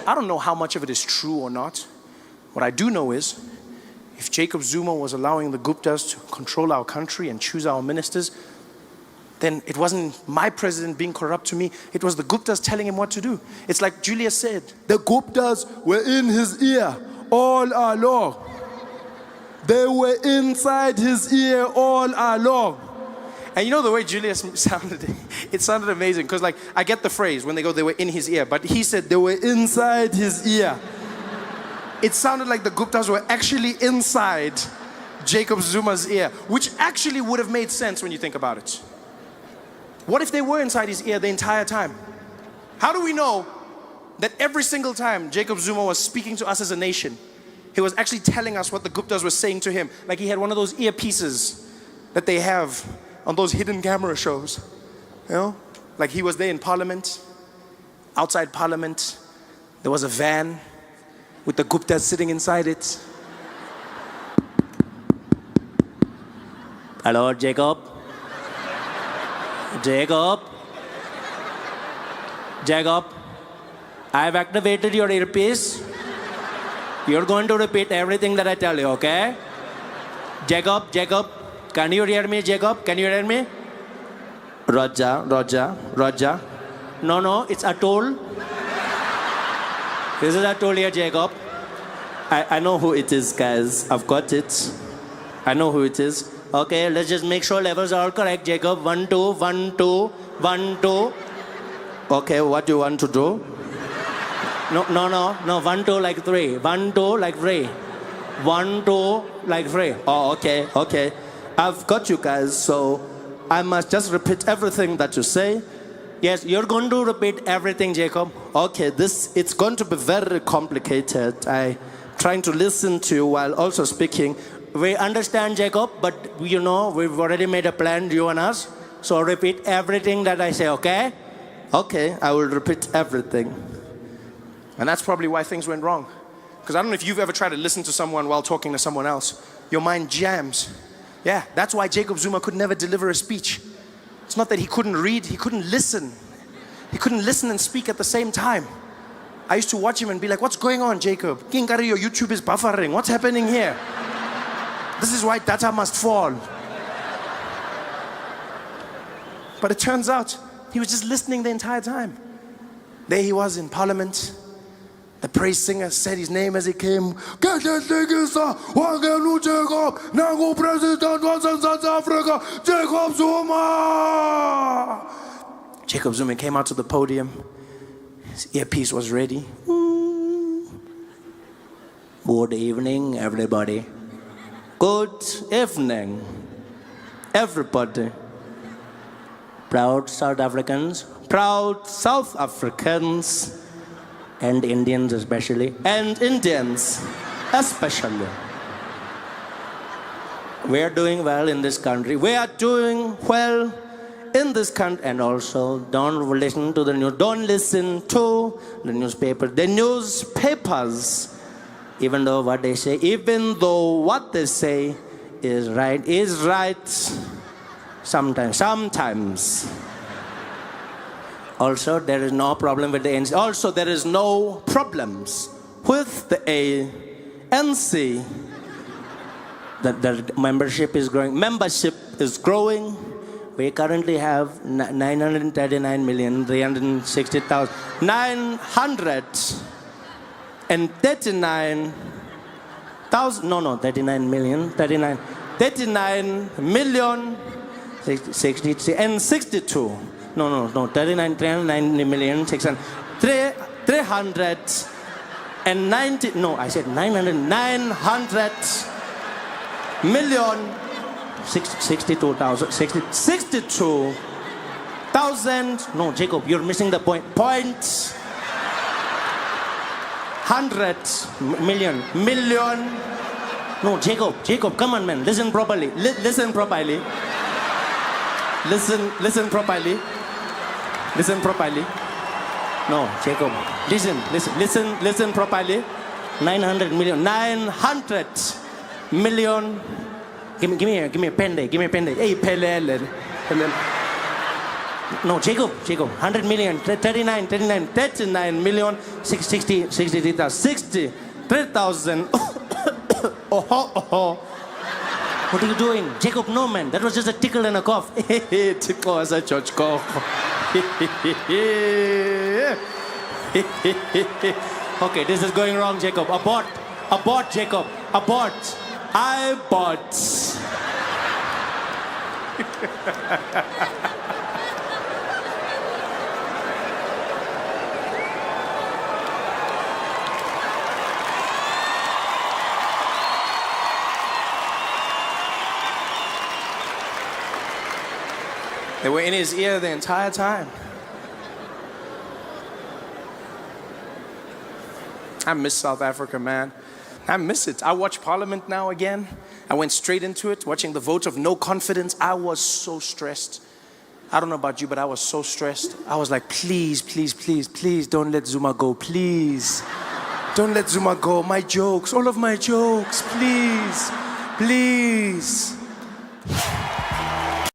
I don't know how much of it is true or not. What I do know is, if Jacob Zuma was allowing the Guptas to control our country and choose our ministers, then it wasn't my president being corrupt to me. It was the Guptas telling him what to do. It's like Julius said, The Guptas were in his ear all along. They were inside his ear all along. and you know the way Julius sounded, it sounded amazing. Because like, I get the phrase when they go, they were in his ear. But he said they were inside his ear. It sounded like the Guptas were actually inside Jacob Zuma's ear, which actually would have made sense when you think about it. What if they were inside his ear the entire time? How do we know that every single time Jacob Zuma was speaking to us as a nation, he was actually telling us what the Guptas were saying to him? Like he had one of those earpieces that they have on those hidden camera shows. You know? Like he was there in Parliament, outside Parliament. There was a van with the Guptas sitting inside it. Hello, Jacob. Jacob. Jacob. I've activated your earpiece. You're going to repeat everything that I tell you, okay? Jacob, Jacob. Can you hear me, Jacob? Can you hear me? Roger, Roger, Roger. No, it's Atul. This is Atul here, Jacob. I know who it is, guys. I've got it. I know who it is. Okay, let's just make sure levels are all correct, Jacob. 1, 2, 1, 2, 1, 2. Okay, what do you want to do? No, 1, 2 like 3. 1, 2 like 3. 1, 2 like 3. Oh, okay. I've got you guys, so I must just repeat everything that you say. Yes, you're going to repeat everything, Jacob. Okay, it's going to be very complicated. I'm trying to listen to you while also speaking. We understand, Jacob, but you know, we've already made a plan, you and us. So repeat everything that I say, okay? Okay, I will repeat everything. And that's probably why things went wrong. Because I don't know if you've ever tried to listen to someone while talking to someone else. Your mind jams. Yeah, that's why Jacob Zuma could never deliver a speech. It's not that he couldn't read, he couldn't listen. He couldn't listen and speak at the same time. I used to watch him and be like, what's going on, Jacob? Kinkari, your YouTube is buffering. What's happening here? This is why data must fall. But it turns out he was just listening the entire time. There he was in Parliament. The praise singer said his name as he came. Jacob Zuma. Jacob Zuma came out to the podium. His earpiece was ready. Good evening, everybody. Good evening, everybody. Proud South Africans, and Indians especially, We are doing well in this country. We are doing well in this country. And also, don't listen to the news. Don't listen to the newspaper. The newspapers, even though what they say is right sometimes. Also, there is no problem with the ANC. Also, there is no problems with the ANC. The membership is growing. We currently have 939,360,000. 39 million 63 and 62. 39 million 600 390. No, I said 900 million 62,000. No, Jacob, you're missing the point. 100 million. No, Jacob, come on, man. Listen properly. Listen properly. No, Jacob. Listen properly. 900 million. Give me a pen there. Hey, Pelele. No, Jacob. 100 million. 39 million. 63,000. 63,000. What are you doing? Jacob, no man, that was just a tickle and a cough. Tickle as a church cough. Okay, this is going wrong, Jacob. Abort. Abort, Jacob. Abort. I bought. They were in his ear the entire time. I miss South Africa, man. I miss it. I watch Parliament now again. I went straight into it, watching the vote of no confidence. I was so stressed. I don't know about you, but I was so stressed. I was like, please, please, please, please don't let Zuma go, please. Don't let Zuma go. My jokes, all of my jokes, please, please.